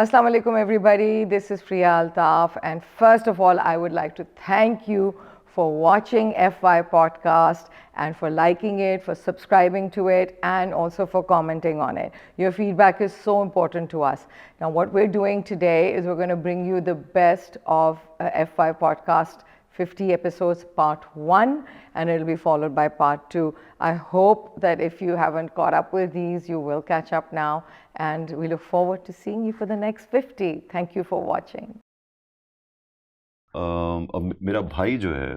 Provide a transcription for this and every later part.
Assalamu alaikum everybody, this is Priya Altaf, and first of all I would like to thank you for watching FY podcast and for liking it, for subscribing to it, and also for commenting on it. Your feedback is so important to us. Now what we're doing today is we're going to bring you the best of FY podcast 50 episodes part 1, and it'll be followed by part 2. I hope that if you haven't caught up with these, you will catch up now, and we look forward to seeing you for the next 50. Thank you for watching. अब मेरा भाई जो है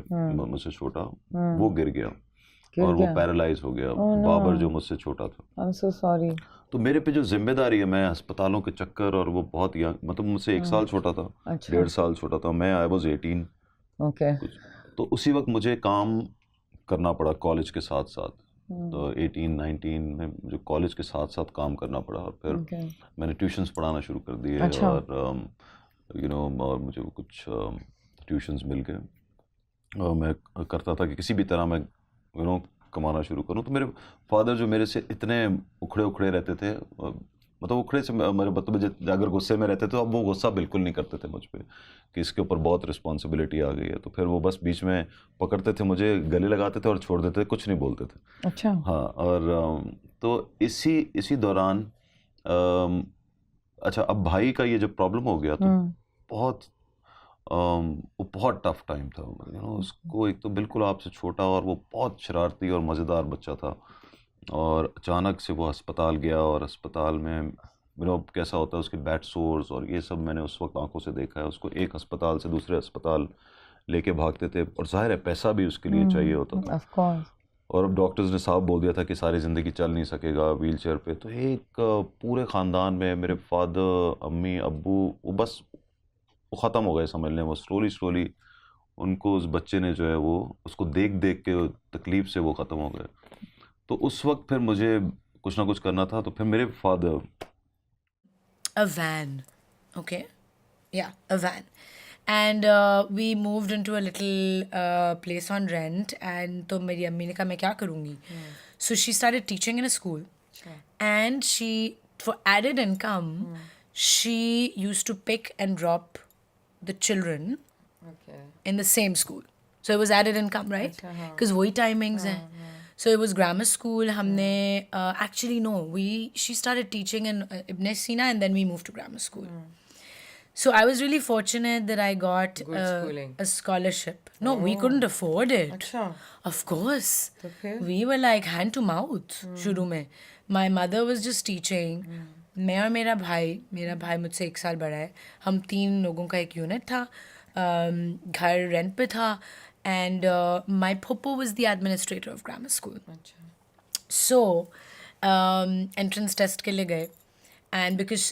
मुझसे छोटा वो गिर गया और वो पैरालाइज हो गया। बाबर जो मुझसे छोटा था। I'm so sorry. तो मेरे पे जो जिम्मेदारी है, मैं अस्पतालों के चक्कर, और वो बहुत यंग, मतलब मुझसे 1 साल छोटा था, 1.5 साल छोटा था मैं। I was 18। Okay. तो उसी वक्त मुझे काम करना पड़ा कॉलेज के साथ साथ। तो 18-19 में मुझे कॉलेज के साथ साथ काम करना पड़ा, और फिर मैंने ट्यूशन्स पढ़ाना शुरू कर दिए। और और मुझे कुछ ट्यूशन्स मिल गए और मैं करता था कि किसी भी तरह मैं कमाना शुरू करूं। तो मेरे फादर जो मेरे से इतने उखड़े रहते थे, मतलब उखड़े से मेरे मतलब अगर गुस्से में रहते थे तो अब वो गुस्सा बिल्कुल नहीं करते थे मुझ पे कि इसके ऊपर बहुत रिस्पॉन्सिबिलिटी आ गई है। तो फिर वो बस बीच में पकड़ते थे मुझे, गले लगाते थे और छोड़ देते थे, कुछ नहीं बोलते थे। अच्छा। हाँ, और तो इसी दौरान अच्छा, अब भाई का ये जब प्रॉब्लम हो गया तो बहुत वो बहुत टफ टाइम था। उसको एक तो बिल्कुल आपसे छोटा, और वो बहुत शरारती और मज़ेदार बच्चा था, और अचानक से वो अस्पताल गया, और अस्पताल में कैसा होता है, उसके बैड सोर्स और ये सब मैंने उस वक्त आंखों से देखा है। उसको एक अस्पताल से दूसरे अस्पताल लेके भागते थे, और जाहिर है पैसा भी उसके लिए चाहिए होता था। Of course. और अब डॉक्टर्स ने साफ बोल दिया था कि सारी ज़िंदगी चल नहीं सकेगा व्हील चेयर पे। तो एक पूरे ख़ानदान में मेरे फादर, अम्मी, अब्बू, वो ख़त्म हो गए समझ लें। वो स्लोली उनको उस बच्चे ने जो है वो उसको देख के तकलीफ़ से वो ख़त्म हो गए। तो उस वक्त फिर मुझे कुछ ना कुछ करना था। तो फिर मेरे father a van, okay, yeah, a van, and we moved into a little place on rent, and तो मेरी अम्मी ने कहा मैं क्या करूँगी, so she started teaching in a school, and she, for added income, she used to pick and drop the children in the same school, so it was added income, right? Because वही timings हैं. So it was grammar school. हमने actually no, she started teaching in Ibn Sina, and then we moved to grammar school. So I was really fortunate that I got a scholarship. No, we couldn't afford it. अच्छा. Of course. Okay. We were like hand to mouth शुरू में. My mother was just teaching. मैं और मेरा भाई मुझसे 1 साल बड़ा है। हम 3 लोगों का एक यूनिट था। घर रेंट पे था, and my papa was the administrator of grammar school. So entrance test के लिए गए, and because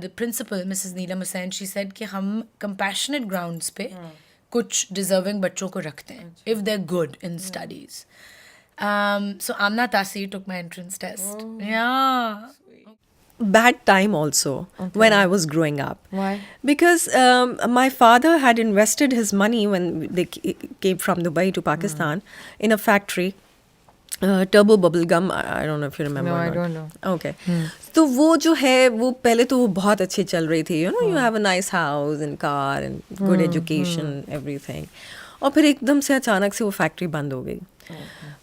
the principal Mrs. Neelam Hussain, she said कि हम compassionate grounds पे कुछ deserving बच्चों को रखते हैं if they're good in studies. So Amna Tasir took my entrance test. Yeah. Bad time also when I was growing up. Why? Because my father had invested his money when they came from Dubai to Pakistan in a factory, Turbo Bubble Gum. I don't know if you remember. No, or I not. don't know. Okay. तो वो जो है वो पहले तो वो बहुत अच्छी चल रही थी, you have a nice house and car and good education, everything. और फिर एकदम से अचानक से वो फैक्ट्री बंद हो गई।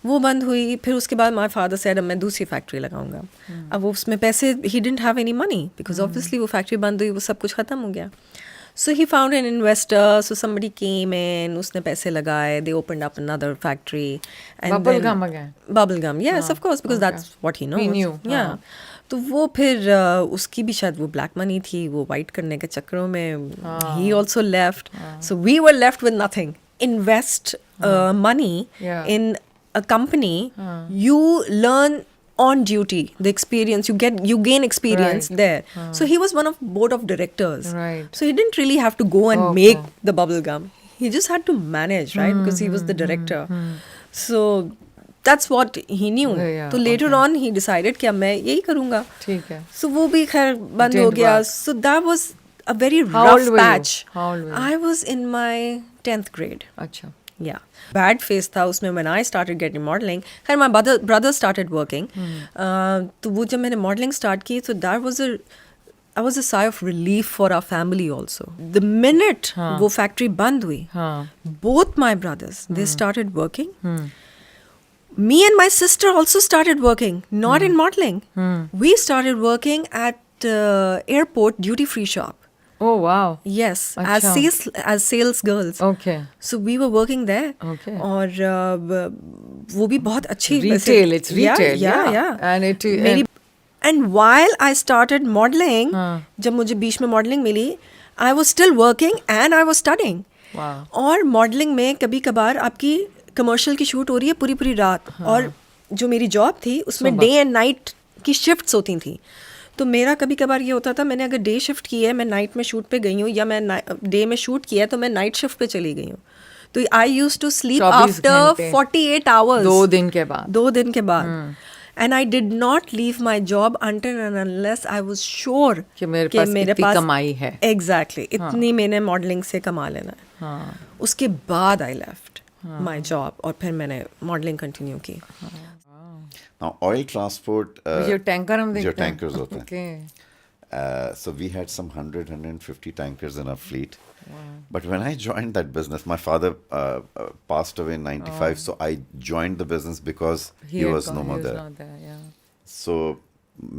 वो बंद हुई, फिर उसके बाद माय फादर सेड अब मैं दूसरी फैक्ट्री लगाऊंगा। अब वो उसमें पैसे, he didn't have any money because obviously वो फैक्ट्री बंद हुई, वो सब कुछ ख़त्म हो गया। So he found an investor, so somebody came in, उसने पैसे लगाए, they opened up another factory and Bubble gum again. Bubble gum, yes of course, because that's what he We knew, knows. या तो वो फिर उसकी भी शायद वो ब्लैक मनी थी, वो वाइट करने के चक्करों में ही also left, so we were left with nothing. Invest money Yeah. in a company, you learn on duty the experience, you gain experience Right. there. So he was one of board of directors, Right. so he didn't really have to go and Okay. make the bubble gum. He just had to manage, right? Because he was the director. So that's what he knew. Yeah, So later on he decided कि अब मैं यही करूँगा। ठीक है। So वो भी खैर बंद हो Didn't गया। work. So that was a very How rough old were you? patch. How old were you? I was in my 10th grade. अच्छा। Yeah. Bad phase था उसमें when I started getting modeling. खैर my brother started working. तो वो जब मैंने modeling start की, so that was a I was a sigh of relief for our family also. The minute वो factory बंद हुई, both my brothers, they started working. Me and my sister also started working, not in modeling. We started working at airport duty free shop. Oh wow. Yes, अच्छा. as sales girls. Okay. So we were working there. Okay. और वो भी बहुत अच्छी Retail, it's retail. Yeah. And it मेरी and while I started modeling, जब मुझे बीच में modeling milli, I was still working and I was studying. Wow. और modeling में कभी कभार आपकी commercial की shoot हो रही है पूरी पूरी रात, और जो मेरी job थी उसमें day and night की shifts होती थी. तो मेरा कभी कभार ये होता था, मैंने अगर डे शिफ्ट की है, मैं नाइट में शूट पे गई हूँ, या मैं डे में शूट किया है तो मैं नाइट शिफ्ट पे चली गई हूँ. तो I used to sleep 24 after घंटे. 48 hours. 2 दिन के बाद. 2 दिन के बाद. And I did not leave my job until and unless I was sure कि मेरे पास इतनी कमाई है. एग्जैक्टली, इतनी मैंने मॉडलिंग से कमा लेना है. उसके बाद आई लेफ्ट माई जॉब और फिर मैंने मॉडलिंग कंटिन्यू की. Now, oil transport. जो टैंकर हम देखते जो हैं. tankers होते हैं. Okay. So we had some 150 tankers in our fleet. But when I joined that business, my father passed away in 95. So I joined the business because he was no more there. Not there, yeah. So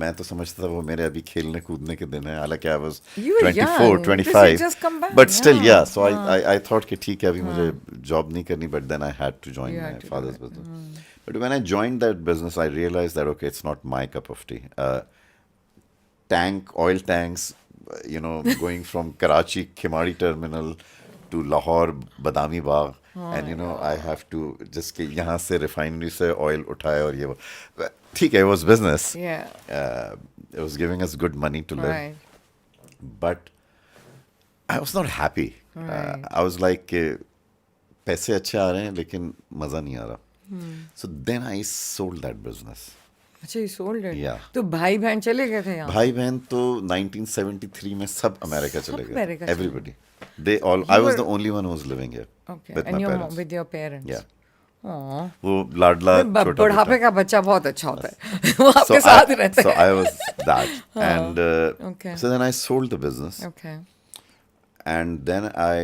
मैं तो समझता था वो मेरे अभी खेलने कूदने के दिन है. हालांकि I was You were 24, young. 25. This has just come back, But still, yeah. So I thought कि ठीक है, अभी मुझे job नहीं करनी. But then I had to join You my had to do father's it. business. But when I joined that business, I realized that, okay, it's not my cup of tea. Oil tanks, going from Karachi, Khimari terminal to Lahore, Badami Bagh. And, I have to just कि यहाँ से refinery से oil उठाए और ये वो. ठीक है, it was business. Yeah. It was giving us good money to live. Right. But I was not happy. I was like, पैसे अच्छे आ रहे हैं लेकिन मज़ा नहीं आ रहा. So then I sold that business. अच्छा, you sold it. Yeah. तो भाई बहन चले गए थे यहाँ. भाई बहन तो 1973 में सब अमेरिका चले गए. अमेरिका चले Everybody. They all. I was the only one who was living here. Okay. With And my your parents. with your parents. Yeah. Aww. वो लाडला छोटा बुढ़ापे बेटा. का बच्चा बहुत अच्छा होता है. वो आपके साथ रहते So हैं. I was that. And Okay. so then I sold the business. Okay. And then I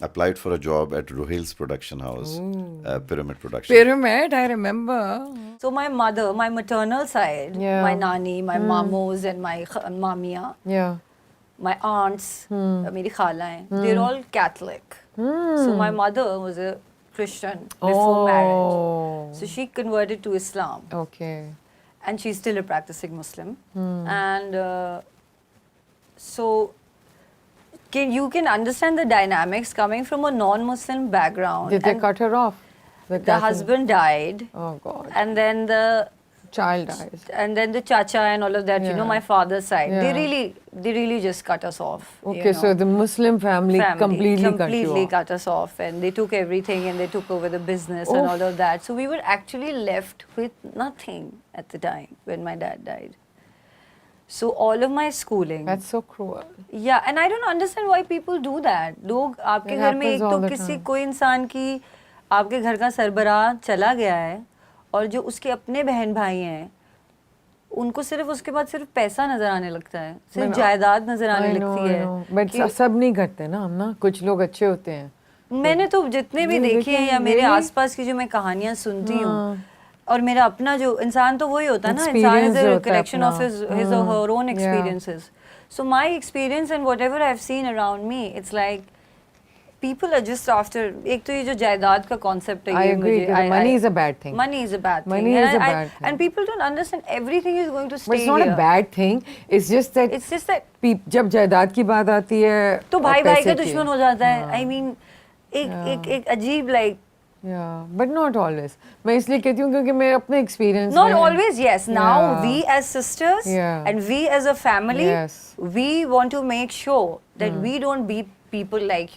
applied for a job at Ruhail's production house, Pyramid Production. Pyramid, I remember. So my mother, my maternal side, Yeah. my nani, my mamos and my mamiya, Yeah. my aunts, मेरी खालाएं, they're all Catholic. So my mother was a Christian before marriage. So she converted to Islam. Okay. And she's still a practicing Muslim. And so you can understand the dynamics coming from a non-Muslim background. Did they and cut her off? the husband died. Oh God. And then the Child dies. and then the chacha and all of that, Yeah. my father's side, Yeah. they really just cut us off. Okay, so the Muslim family completely cut cut us off, and they took everything and they took over the business and all of that. So we were actually left with nothing at the time when my dad died. So all of my schooling. That's so cruel. Yeah, and I don't understand why people do that. लोग आपके It घर में happens एक all तो the किसी time. कोई इंसान की आपके घर का सरबराह चला गया है, और जो उसके अपने बहन भाई हैं उनको सिर्फ उसके बाद सिर्फ पैसा नजर आने लगता है, सिर्फ जायदाद नजर आने लगती है. But सब नहीं करते ना हम ना, कुछ लोग अच्छे होते हैं. मैंने तो जितने भी देखे हैं या मेरे really? आसपास की जो मैं कहानियां सुनती हूँ, और मेरा अपना जो इंसान तो वही होता है ना, इंसान Experience इज जो अ होता है कलेक्शन ऑफ अपना. his or her own Yeah. experiences. So my experience and whatever I've seen around me, it's like people are just after. एक तो ये जो जायदाद का concept है, I ये agree मुझे that money is a bad thing. Money is a bad thing. Money is a bad thing. And people don't understand everything is going to stay But it's not here. a bad thing. It's just that It's just that जब जायदाद की बात आती है तो और भाई भाई पैसे का की. दुश्मन हो जाता है. I mean एक अजीब like. Yeah, but not always. मैं इसलिए कहती हूँ क्योंकि मेरे अपने experience Not में always, yes. Now Yeah. we as sisters Yeah. and we as a family, Yes. we want to make sure that we don't be people like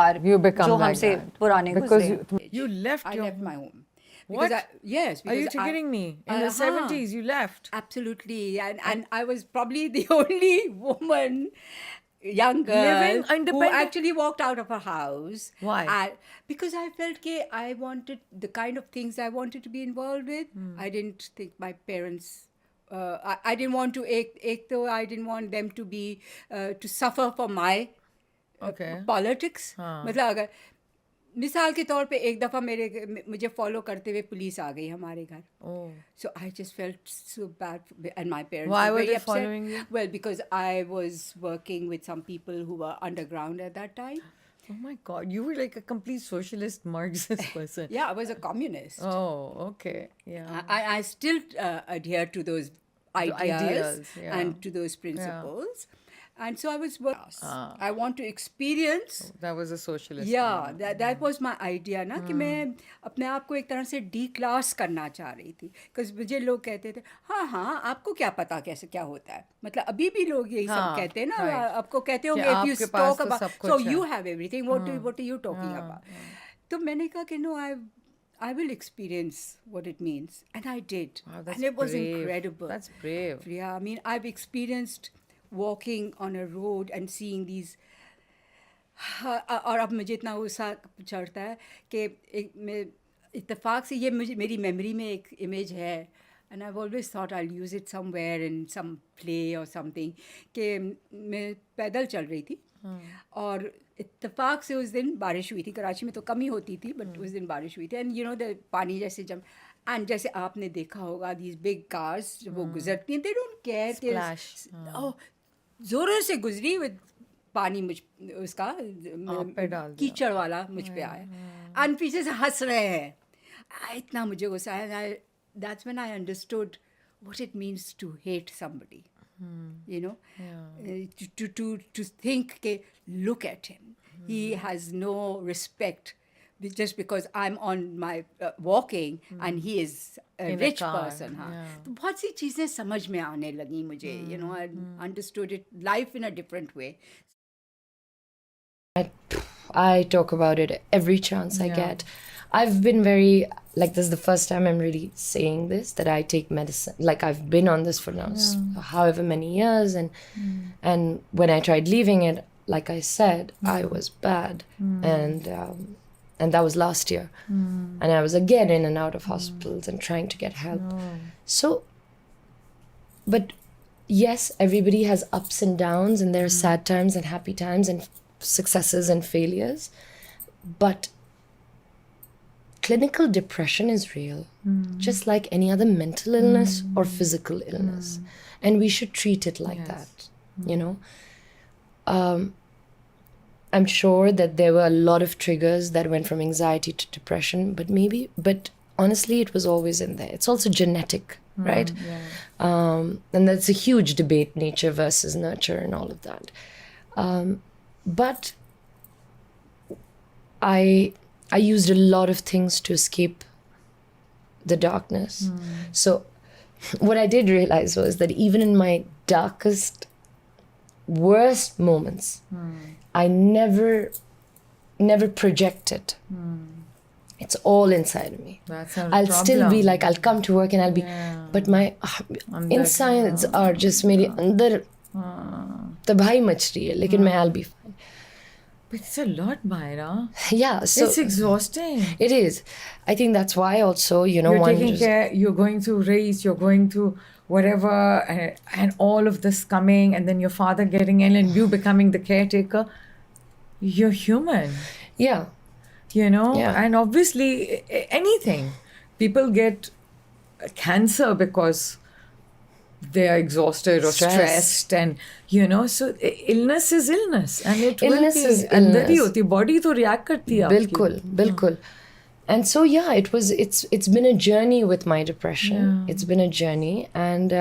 our you become जो like हमसे that. पुराने because गुजरे. you left I your left my home. What? Because yes. Are you because kidding me? In the Uh-huh. 70s you left. Absolutely. And I was probably the only woman, young girl, Living who independent- actually walked out of her house. Why? Because I felt I wanted the kind of things I wanted to be involved with. I didn't think my parents I didn't want to I didn't want them to be to suffer for my politics. मतलब अगर मिसाल के तौर पे एक दफ़ा मुझे follow करते हुए पुलिस आ गई हमारे घर. So I just felt so bad, and my parents Why were were very they upset. following you? Well, because I was working with some people who were underground at that time. Oh my God, you were like a complete socialist Marxist person. Yeah, I was a communist. Oh, okay. Yeah. I still adhere to those ideas yeah. and to those principles. And so I was I want to experience. That was a socialist. Yeah, that was my idea ना कि मैं अपने आप को एक तरह से D class करना चाह रही थी. Because मुझे लोग कहते थे हाँ आपको क्या पता कैसे क्या होता है. मतलब अभी भी लोग यही सब कहते हैं ना. आपको कहते होंगे if you talk about so you have everything, what are you talking about. तो मैंने कहा कि no, I will experience what it means, and I did. Wow, that's and it was brave. incredible. That's brave. Yeah, I mean, I've experienced walking on a road and seeing these. और अब मुझे इतना गुस्सा चढ़ता है कि मैं इत्तेफाक से ये मेरी मेमोरी में एक इमेज है. And I've always thought I'll use it somewhere in some play or something. कि मैं पैदल चल रही थी और इत्तेफाक से उस दिन बारिश हुई थी. कराची में तो कम ही होती थी, बट उस दिन बारिश हुई थी. एंड यू नो द पानी जैसे जब एंड जैसे आपने देखा होगा दीज बिग कार्स जब वो गुजरती हैं, दे डोंट केयर. ज़ोरों से गुजरी विद पानी उसका कीचड़ वाला मुझ पे आया एंड पीछे से हंस रहे हैं. इतना मुझे गुस्सा आया. That's when I understood what it means to hate somebody. You know, to think, look at him. He has no respect just because I'm on my walking and he is a rich person. तो बहुत सी चीज़ें समझ में आने लगी मुझे. You know, I understood life in a different way. I talk about it every chance I get. I've been very, like, this is the first time I'm really saying this, that I take medicine. Like, I've been on this for now however many years, and when I tried leaving it, like I said, I was bad, and that was last year, and I was again in and out of hospitals and trying to get help. So, but yes, everybody has ups and downs, and there are sad times and happy times and successes and failures, but clinical depression is real, just like any other mental illness or physical illness, and we should treat it like that. You know, I'm sure that there were a lot of triggers that went from anxiety to depression, but honestly, it was always in there. It's also genetic, right? And that's a huge debate, nature versus nurture and all of that. But I used a lot of things to escape the darkness. So what I did realize was that even in my darkest, worst moments, I never project it. It's all inside of me. I'll still be like, I'll come to work and I'll be, but my insides are just मेरे अंदर तबाही much रही है, लेकिन मैं I'll be fine. But it's a lot, Myra. Yeah, so it's exhausting. It is. I think that's why also, you know, You're taking care, you're going through race, you're going through whatever, and all of this coming, and then your father getting ill and you becoming the caretaker. You're human. Yeah. You know? Yeah. And obviously, anything. People get cancer because they are exhausted or stressed, and you know, so illness is illness, and it Illness will be is अंदर ही illness. होती, body तो react करती है आपकी. बिल्कुल. And so yeah, it's been a journey with my depression. It's been a journey, and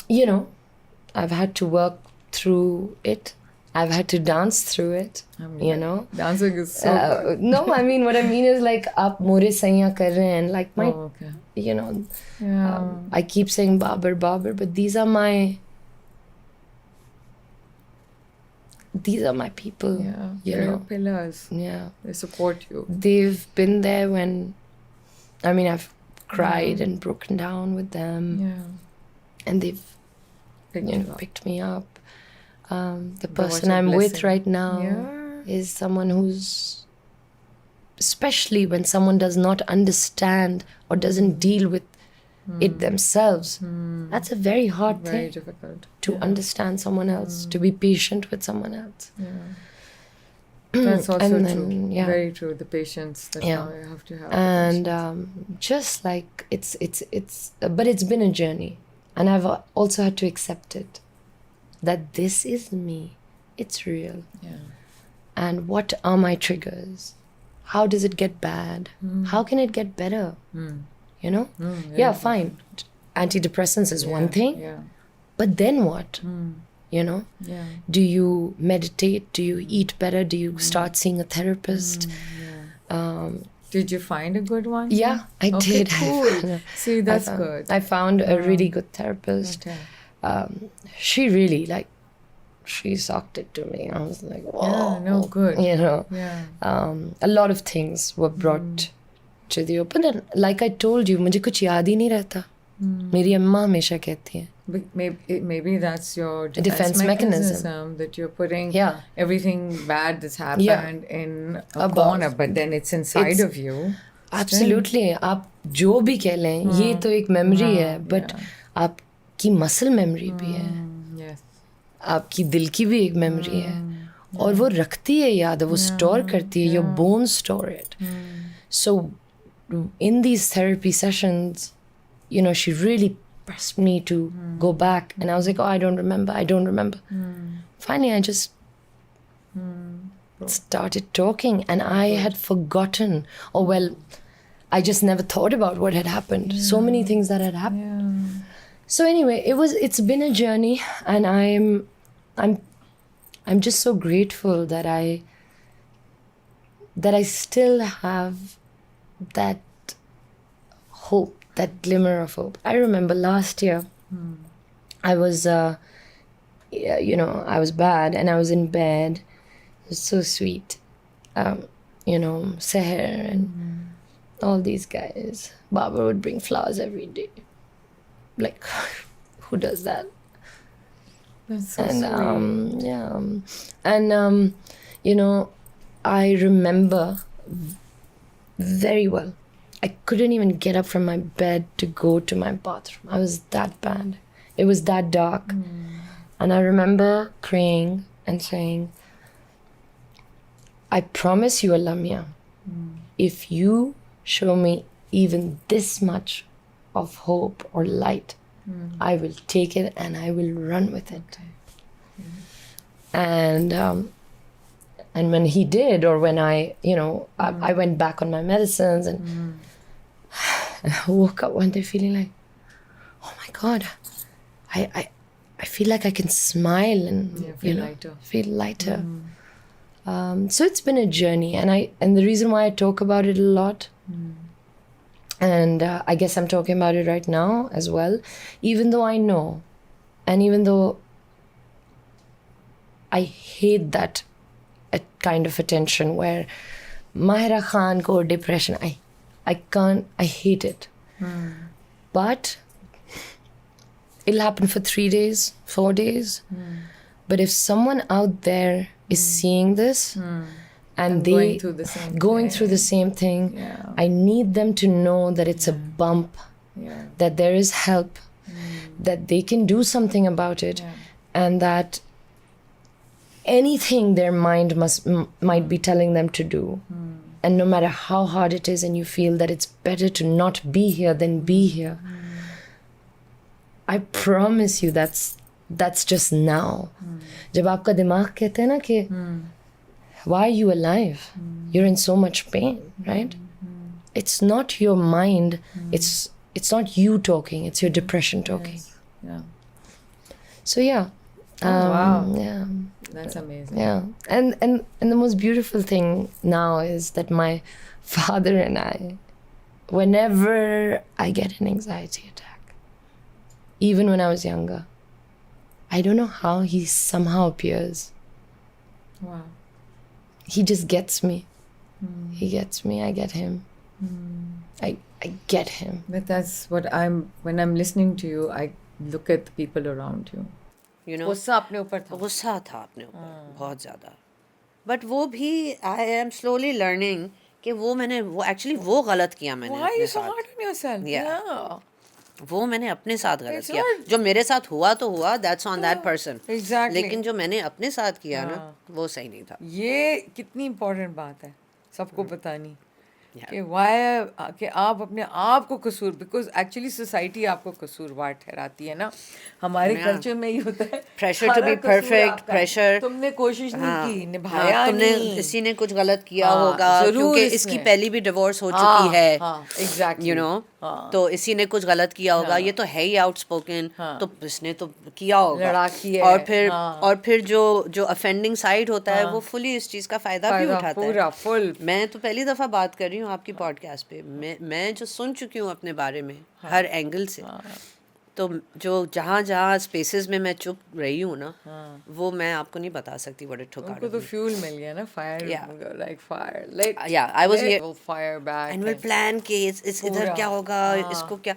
you know, I've had to work through it. I've had to dance through it. You know, Dancing is so good. no, I mean, what I mean is like आप मोरे सैया कर रहे हैं, like my, Okay. you know, I keep saying Babar, but these are my people. Yeah, you they're know. your pillars. Yeah, They support you. they've been there when, I mean, I've cried and broken down with them, Yeah. and they've Picked you you know up. picked me up. The That person was a I'm with blessing. right now Yeah. is someone who's, especially when someone does not understand or doesn't deal with it themselves. That's a very hard Very thing difficult. to understand someone else, to be patient with someone else. That's also And true. then, yeah. Very true. The patience that Yeah. I have to have. with And patients. just like it's but it's been a journey, and I've also had to accept it, that this is me, it's real. Yeah. And what are my triggers? How does it get bad? How can it get better? You know? Yeah, fine. Antidepressants is one thing, Yeah. but then what? You know? Yeah. Do you meditate? Do you eat better? Do you start seeing a therapist? Did you find a good one? Yeah, I Okay, did. cool. See, that's I found, good. I found a really good therapist. Okay. She really she sucked it to me. I was like, whoa. Yeah, no, good. You know, Yeah. a lot of things were brought to the open. And like I told you, मुझे कुछ याद ही नहीं रहता. मेरी अम्मा हमेशा कहती है. Maybe that's your Defense mechanism that you're putting Yeah. everything bad that's happened in a Above. corner, but then it's inside It's- of you. Absolutely. आप जो भी कह लें, ये तो एक memory है, but आपकी muscle memory भी है. Yes. आपकी दिल की भी एक मेमोरी है और वो रखती है याद, वो स्टोर करती है. Your bone store it. So in these therapy sessions, you know, she really pressed me to go back, and I was like, oh, I don't remember. Finally, I just started talking, and I had forgotten, or well, I just never thought about what had happened. So many things that had happened. So anyway, it's been a journey, and I'm just so grateful that I still have that hope, that glimmer of hope. I remember last year, I was, you know, I was bad, and I was in bed. It was so sweet. You know, Seher and all these guys. Baba would bring flowers every day. Like, who does that? That's so And sweet. you know, I remember very well, I couldn't even get up from my bed to go to my bathroom. I was that bad. It was that dark. And I remember praying and saying, I promise you, Allah Mia, if you show me even this much of hope or light, I will take it and I will run with it. And when he did, or when I, you know, I went back on my medicines, and I woke up one day feeling like, oh my God, I feel like I can smile and feel lighter. Feel lighter. So it's been a journey, and the reason why I talk about it a lot, and I guess I'm talking about it right now as well, even though I know, and even though I hate that kind of attention where Mahira Khan ko depression, I hate it. But it'll happen for 3 days, 4 days. But if someone out there is seeing this and they going through the same through the same thing, Yeah. I need them to know that it's a bump, Yeah. that there is help, that they can do something about it, and that anything their mind might be telling them to do, and no matter how hard it is, and you feel that it's better to not be here than be here, I promise you that's just now. जब आपका दिमाग कहते हैं ना कि why are you alive? You're in so much pain, right? It's not your mind. It's not you talking. It's your depression talking. Yeah. So yeah. wow. Yeah. That's amazing. Yeah. And the most beautiful thing now is that my father and I, whenever I get an anxiety attack, even when I was younger, I don't know how he somehow appears. Wow. He just gets me. He gets me. I get him. I get him. But that's what when I'm listening to you, I look at the people around you. You know, गुस्सा अपने ऊपर था. गुस्सा था अपने ऊपर बहुत ज़्यादा. बट वो भी आई एम स्लोली लर्निंग कि वो एक्चुअली वो गलत किया मैंने Why are अपने you so साथ. hard on yourself? Yeah. Yeah. वो मैंने अपने साथ गलत किया. जो मेरे साथ हुआ तो हुआ, that's on that person. Exactly. लेकिन जो मैंने अपने साथ किया ना, वो सही नहीं था. ये कितनी इम्पोर्टेंट बात है सबको बतानी कि वाई कि आप अपने आप को कसूर, बिकॉज एक्चुअली सोसाइटी आपको कसूरवार ठहराती है ना. हमारे कल्चर में ये होता है Pressure to सारा be कसूर perfect, आपका है. pressure. तुमने कोशिश नहीं की, निभाया तुमने नहीं. इसी ने कुछ गलत किया हाँ, होगा, जरूर क्योंकि इसने. इसकी पहली भी डिवोर्स हो चुकी है. एग्जैक्टली. यू नो, तो इसी ने कुछ गलत किया होगा. ये तो है ही आउटस्पोकन. तो इसने तो किया होगा. लड़ाकी है. और फिर जो अफेंडिंग साइड होता है वो फुली इस चीज का फायदा भी उठाता है. पूरा फुल. मैं तो पहली दफा बात कर रही हूँ आपकी पॉडकास्ट पे. मैं जो सुन चुकी हूँ अपने बारे में हर एंगल से, तो जो जहाँ स्पेसेस में मैं चुप रही हूँ ना, वो मैं आपको नहीं बता सकती. व्हाट इट टुक उनको तो फ्यूल मिल गया ना. Fire, like fire, late. I was here. Fire back. And will plan के इस इधर क्या होगा, इसको क्या.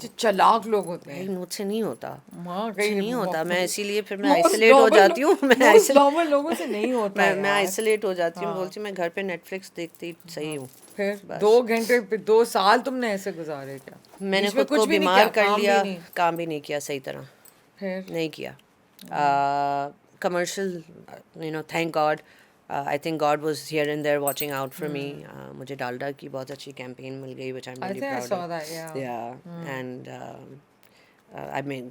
जो चालाक लोग होते हैं. भाई मुझसे नहीं होता. कहीं नहीं होता. मैं इसीलिए फिर मैं Most आइसोलेट हो normal जाती हूँ. most normal लोगों से नहीं होता है मैं यार. आइसोलेट हो जाती हूँ. बोलती मैं घर पे नेटफ्लिक्स देखती सही हूँ. फिर 2 घंटे 2 साल तुमने ऐसे गुजारे क्या? मैंने बीच में खुद को कुछ भी नहीं बीमार किया, कर काम भी लिया. नहीं. काम भी नहीं किया सही तरह. फिर नहीं किया. Commercial, you know, thank God. I think God was here and there watching out for me. मुझे डालडा की बहुत अच्छी कैंपेन मिल गई, which I am I really think I proud saw of. that, yeah. Yeah, and I mean,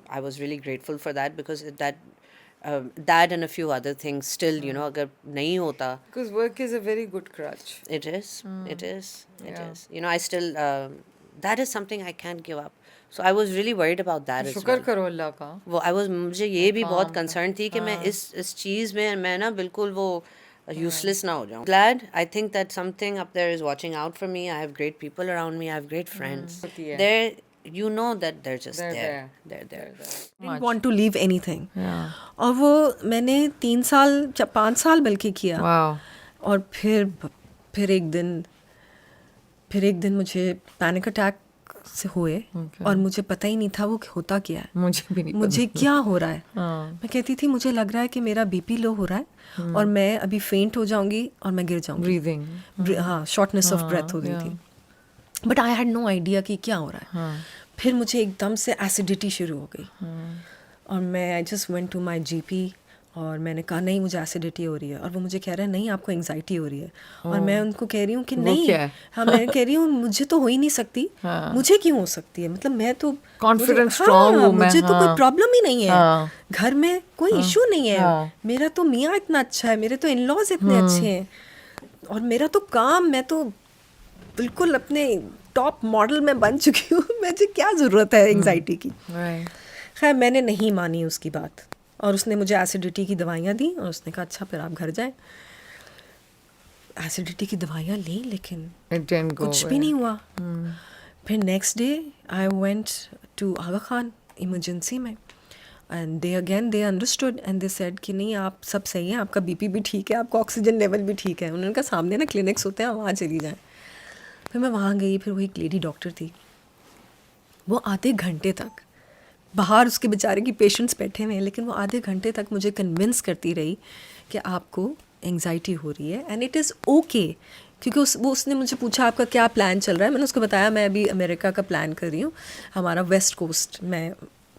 I was really grateful for that, because that and a few other things still, you know, अगर नहीं होता. Because work is a very good crutch. It is. You know, I still, that is something I can't give up. So I was really worried about that as शुक्र well. करो अल्लाह का. मुझे ये भी बहुत कंसर्न थी कि मैं इस चीज़ में मैं ना बिल्कुल वो useless ना हो जाऊँ. Glad, I think that something up there is watching out for me. I have great people around me. I have great friends. होती है. They're, you know that they're just They're there. there. They're there. didn't want to leave anything. Yeah. और वो मैंने 3 साल 5 साल बल्कि किया. Wow. और फिर एक दिन मुझे पैनिक अटैक से हुए. और मुझे पता ही नहीं था वो होता क्या है. मुझे भी नहीं मुझे क्या हो रहा है. मैं कहती थी मुझे लग रहा है कि मेरा बीपी लो हो रहा है और मैं अभी फेंट हो जाऊंगी और मैं गिर जाऊंगी. ब्रीदिंग. हाँ, शॉर्टनेस ऑफ ब्रेथ हो गई थी. But I had no idea कि क्या हो रहा है. फिर मुझे एकदम से एसिडिटी शुरू हो गई. और मैं I just went to my GP और मैंने कहा नहीं मुझे एसिडिटी हो रही है. और वो मुझे कह रहे हैं नहीं आपको एंग्जाइटी हो रही है. और मैं उनको कह रही हूँ कि नहीं. क्या है? हाँ, मैं कह रही हूँ मुझे तो हो ही नहीं सकती. मुझे क्यों हो सकती है. मतलब मैं तो Confident, strong हूँ मैं. मुझे तो कोई प्रॉब्लम ही नहीं है. घर में कोई इशू नहीं है. मेरा तो मियाँ इतना अच्छा है, मेरे तो इन लॉज इतने अच्छे हैं और मेरा तो काम, मैं तो बिल्कुल अपने टॉप मॉडल में बन चुकी हूँ. मुझे क्या ज़रूरत है एंग्जाइटी की. खैर मैंने नहीं मानी उसकी बात और उसने मुझे एसिडिटी की दवाइयाँ दी और उसने कहा अच्छा फिर आप घर जाएं. एसिडिटी की दवाइयाँ ली लेकिन कुछ भी नहीं हुआ. फिर next day I went to Aga Khan emergency में and they understood and they said कि नहीं आप सब सही है, आपका बीपी भी ठीक है, आपका ऑक्सीजन लेवल भी ठीक है. उन्होंने कहा सामने ना क्लिनिक्स होते हैं, वहाँ चली जाएँ. फिर मैं वहाँ गई. फिर वो एक लेडी डॉक्टर थी. वो आधे घंटे तक बाहर उसके बेचारे की पेशेंट्स बैठे हुए हैं लेकिन वो आधे घंटे तक मुझे कन्विंस करती रही कि आपको एंग्जाइटी हो रही है एंड इट इज़ ओके. क्योंकि उसने मुझे पूछा आपका क्या प्लान चल रहा है. मैंने उसको बताया मैं अभी अमेरिका का प्लान कर रही हूँ, हमारा वेस्ट कोस्ट मैं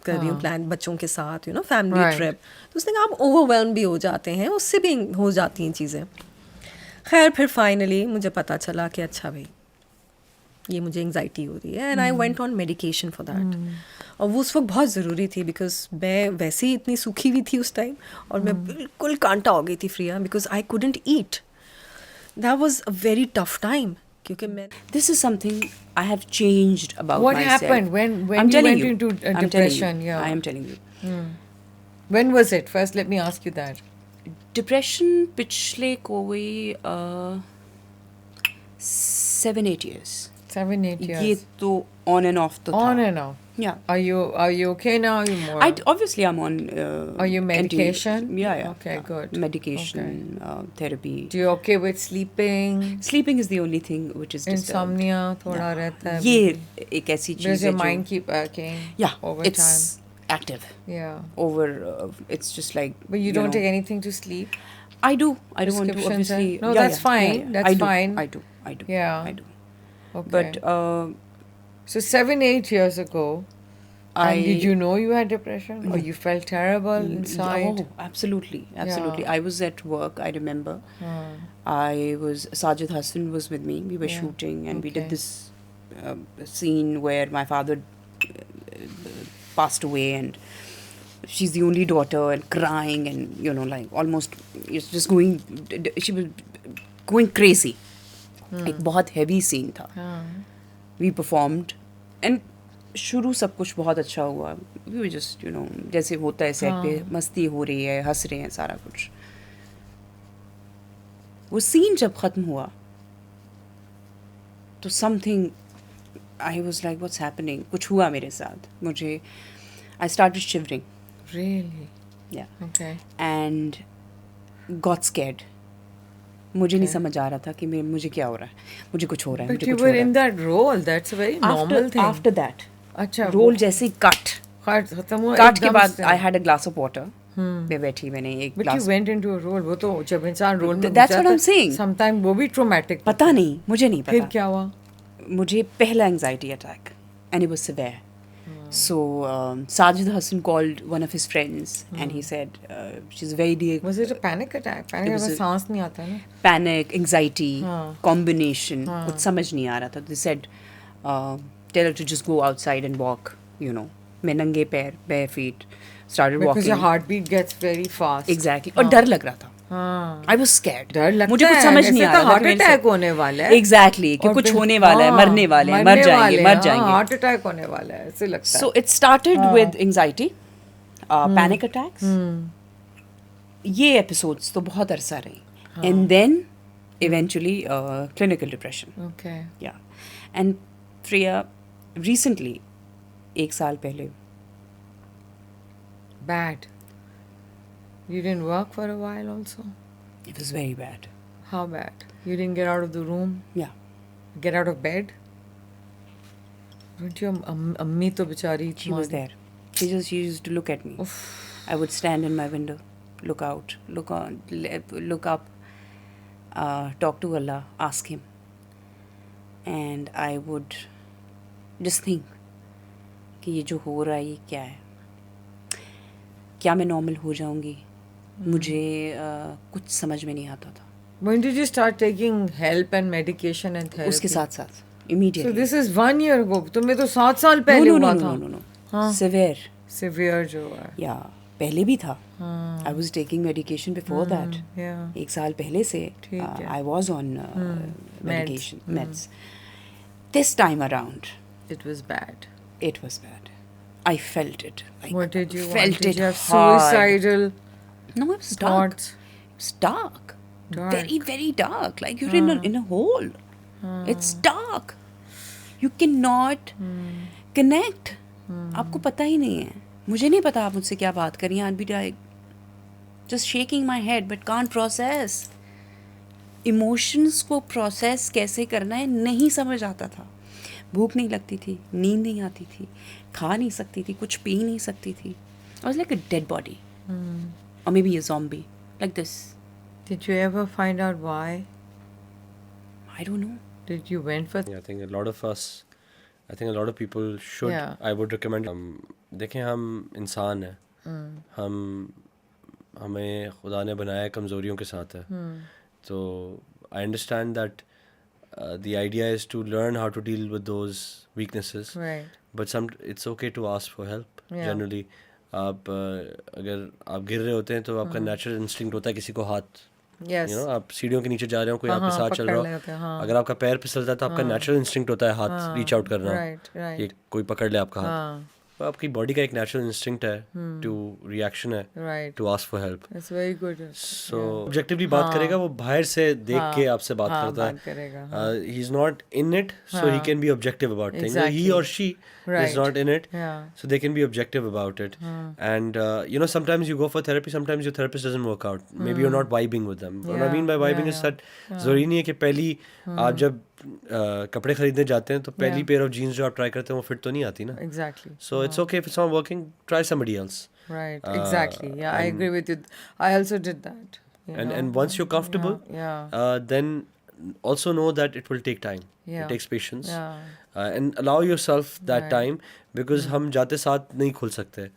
कर रही हूँ प्लान बच्चों के साथ, यू नो, फैमिली ट्रिप. तो उसने कहा आप ओवरवेल्म भी हो जाते हैं, उससे भी हो जाती हैं चीज़ें. खैर फिर फाइनली मुझे पता चला कि अच्छा भाई ये मुझे एंग्जाइटी हो रही है and I went on medication for that. और वो उस वक्त बहुत ज़रूरी थी बिकॉज मैं वैसे ही इतनी सूखी हुई थी उस टाइम और मैं बिल्कुल कांटा हो गई थी Freya because I couldn't eat. That was a very tough time क्योंकि मैं This is something I have changed about What myself. happened when I'm you telling went you. into I'm telling depression? you. Yeah. I am telling you. When was it? First, let me ask you that. Depression पिछले कोई 7-8 years. 7-8 years. ये तो on and off तो On था. and off. Yeah. Are you okay now? Are you more? Obviously I'm on. Are you medication? Yeah. Okay, good. Medication, therapy. Do you okay with sleeping? Sleeping is the only thing which is disturbed. Insomnia थोड़ा रहता है. ये एक ऐसी चीज़ है Does your जो- mind keep working? Yeah, Over it's time. active. Yeah. Over, it's just like. But you don't know, take anything to sleep? I do. I don't want to Prescriptions obviously. and- No, that's fine. That's I do. fine. I do. Yeah. I do. Okay. But So 7-8 years ago, and did you know you had depression, or you felt terrible inside? Oh, absolutely, absolutely. I was at work, I remember. Sajid Hassan was with me. We were shooting, and we did this scene where my father passed away, and she's the only daughter, and crying, and you know, like almost it's just going. She was going crazy. एक बहुत heavy scene था. We performed, and शुरू सब कुछ बहुत अच्छा हुआ. We were just, you know, जैसे होता है सेट पे, मस्ती हो रही है, हंस रहे हैं, सारा कुछ. वो सीन जब खत्म हुआ तो something, I was like, what's happening? कुछ हुआ मेरे साथ. मुझे I started shivering. Really? Yeah. Okay. And got scared. मुझे नहीं समझ आ रहा था कि मुझे क्या हो रहा है. मुझे कुछ हो रहा है. But you were in that role. That's a very normal thing. After that, अच्छा. रोल जैसे ही कट खत्म हुआ. के एकदम बाद से. I had a glass of water. मैं बैठी, मैंने एक But you glass. went into a role. वो तो जब इंसान रोल में That's what I'm saying. Sometimes वो भी traumatic. पता नहीं, मुझे नहीं फिर पता. क्या हुआ? मुझे पहला anxiety attack, and it was severe. So Sajid Hassan called one of his friends, and he said, she's very dear. Was it a panic attack? Panic was अगर a- सांस नहीं आता ना. Panic, anxiety, combination, कुछ समझ नहीं आ रहा था. They said, tell her to just go outside and walk, you know. मैं नंगे पैर, bare feet, started Because walking. your heartbeat gets very fast. Exactly. और डर लग रहा था. हाँ. I was scared. डर लगता मुझे कुछ है, समझ जैसे नहीं आ तो रहा था हार्ट कि मेरे अटैक से- होने वाला है. Exactly, कि और कुछ फिर- होने वाला है, हाँ, मरने वाले हैं, मर जाएंगे, मर जाएंगे. हार्ट अटैक होने वाला है, ऐसे लगता है. So it started with anxiety, panic attacks. ये episodes तो बहुत अरसा रही. And then eventually clinical depression. Okay. Yeah. And Priya, recently, एक साल पहले, Bad. You didn't work for a while also? it was very bad. How bad? You didn't get out of the room? Yeah. Get out of bed? Don't your अम्मी तो बेचारी She was there. She used to look at me. I would stand in my window, look out, look up, talk to Allah, ask Him. And I would just think कि ये जो हो रहा है ये क्या है? क्या मैं normal हो जाऊंगी? मुझे कुछ समझ में नहीं आता था. When did you start taking help and medication and therapy? उसके साथ immediately. So this is 1 year ago. तुम्हें तो 7 साल पहले हुआ था. No. Severe. Severe जो है. Yeah. पहले भी था. I was taking medication before that. Yeah. एक साल पहले से ठीक है. I was on medication, meds. This time around, It was bad. it was bad. I felt it. Like, What did you felt want? Did it you have hard. suicidal No, it was dark. thoughts? It's dark. Dark. Very, very dark. Like you're in a hole. It's dark. You cannot connect. आपको पता ही नहीं है. मुझे नहीं पता आप मुझसे क्या बात करिए. I'd be like just shaking my head but can't process. Emotions को process कैसे करना है नहीं समझ आता था. भूख नहीं लगती थी, नींद नहीं आती थी, खा नहीं सकती थी, कुछ पी नहीं सकती थी. I was like a dead body. Or maybe a zombie. Like this. Did you ever find out why? I don't know. Did you went for? I think a lot of us, I think a lot of people should. Yeah. I would recommend. देखें हम इंसान हैं. हमें खुदा ने बनाया कमज़ोरियों के साथ है. So I understand that the idea is to learn how to deal with those weaknesses. Right. But it's okay to ask for help. Yeah. Generally, आप अगर आप गिर रहे होते हैं तो आपका नेचुरल इंस्टिंक्ट होता है किसी को हाथ. Yes. You know, आप सीढ़ियों के नीचे जा रहे हो, कोई हाँ, आपके हाँ, साथ चल पकड़ रहा रहे होते हैं, हो, हाँ. अगर आपका पैर फिसलता है तो आपका नेचुरल इंस्टिंक्ट होता है हाथ रीच आउट करना. Right, right. ये कोई पकड़ ले आपका हाथ. हाँ. तो आपकी बॉडी का एक नेचुरल इंस्टिंक्ट है, टू रिएक्शन है, Right. To ask for help. That's very good. So objectively बात करेगा, वो बाहर से देख के आपसे बात हाँ, करता बात करेगा, है. He is not in it, so he can be objective about things. He Exactly. और she Right. is not in it, Yeah. so they can be objective about it. And you know, sometimes you go for therapy, sometimes your therapist doesn't work out. Maybe you're not vibing with them. What I Yeah, mean by vibing is that ज़रूरी नहीं है कि पहली आप जब कपड़े खरीदने जाते हैं तो पहली पेयर ऑफ जीन्स जो आप ट्राई करते हैं वो फिट तो नहीं आती ना. Exactly. So it's okay if it's not working, try somebody else. Right. Exactly. Yeah, I agree with you. I also did that. you know. And once you're comfortable, Yeah. then also know that it will take time. Yeah. It takes patience. Yeah. and allow yourself that time, because हम जाते साथ नहीं खुल सकते.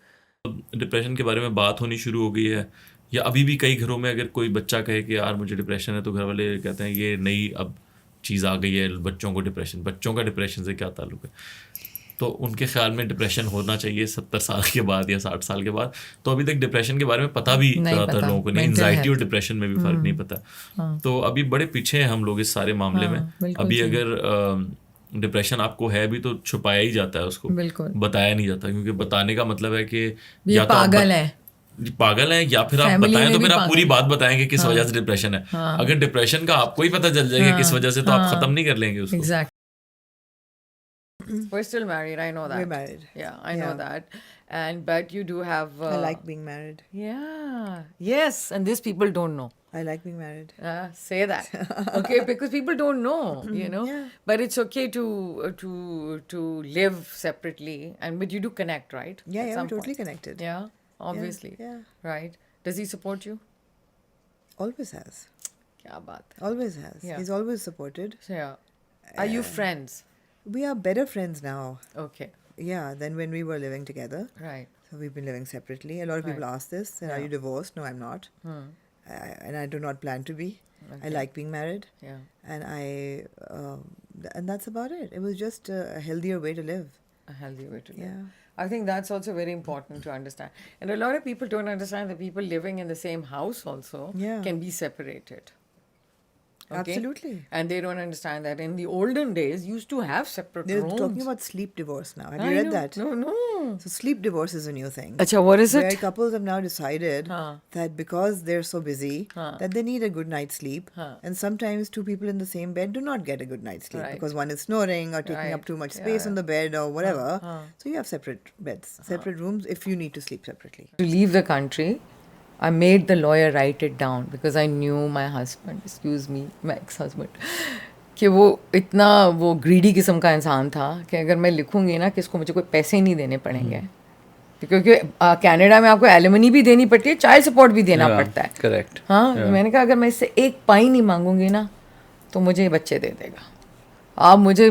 Depression के बारे में बात होनी शुरू हो गई है, या अभी भी कई घरों में अगर कोई बच्चा कहे कि यार मुझे डिप्रेशन है, तो घर वाले कहते हैं ये नई अब चीज़ आ गई है, बच्चों का डिप्रेशन से क्या ताल्लुक है. तो उनके ख्याल में डिप्रेशन होना चाहिए 70 साल के बाद या 60 साल के बाद. तो अभी तक डिप्रेशन के बारे में पता भी ज़्यादातर लोगों को नहीं, एंजाइटी और डिप्रेशन में भी फ़र्क नहीं पता. तो अभी बड़े पीछे हैं हम लोग इस सारे मामले में. अभी अगर डिप्रेशन आपको है भी तो छुपाया ही जाता है, उसको बताया नहीं जाता, क्योंकि बताने का मतलब है कि या तो पागल है या फिर आप बताएं तो फिर आप पूरी बात बताएंगे किस वजह से डिप्रेशन है. अगर डिप्रेशन का आपको ही पता चल जाएगा किस वजह से, तो आप खत्म नहीं कर लेंगे उसको. We're still married, I know that. We're married. Yeah, I know that. But you do have... I like being married. Yeah. Yes, and these people don't know. I like being married. Say that. Okay, because people don't know, you know. Yeah. But it's okay to live separately, but you do connect, right? Yeah, At we're some totally point. connected. Yeah, obviously. Yeah. Right. Does he support you? Always has. Kya baat. Always has. Yeah. He's always supported. So, yeah. Are you friends? We are better friends now. Okay. Yeah, than when we were living together. Right. So we've been living separately. A lot of people ask this, are you divorced? No, I'm not. And I do not plan to be. Okay. I like being married. Yeah. And and that's about it. It was just a healthier way to live. A healthy way to live. Yeah. I think that's also very important to understand. And a lot of people don't understand that people living in the same house also can be separated. Okay? Absolutely. And they don't understand that in the olden days, used to have separate They're rooms. talking about sleep divorce now. Have I you read know. that? No. So sleep divorce is a new thing. Acha, what is Where it? couples have now decided that because they're so busy, that they need a good night's sleep. And sometimes two people in the same bed do not get a good night's sleep because one is snoring or taking up too much space on the bed or whatever. So you have separate beds, separate rooms if you need to sleep separately. To leave the country, I made the lawyer write it down because I knew my husband, my ex-husband, कि वो इतना वो greedy किस्म का इंसान था कि अगर मैं लिखूंगी ना कि इसको मुझे कोई पैसे नहीं देने पड़ेंगे, क्योंकि कनाडा में आपको एलिमनी भी देनी पड़ती है, चाइल्ड सपोर्ट भी देना पड़ता है. करेक्ट. हाँ, मैंने कहा अगर मैं इससे एक पाई नहीं मांगूंगी ना तो मुझे ये बच्चे दे देगा. आप मुझे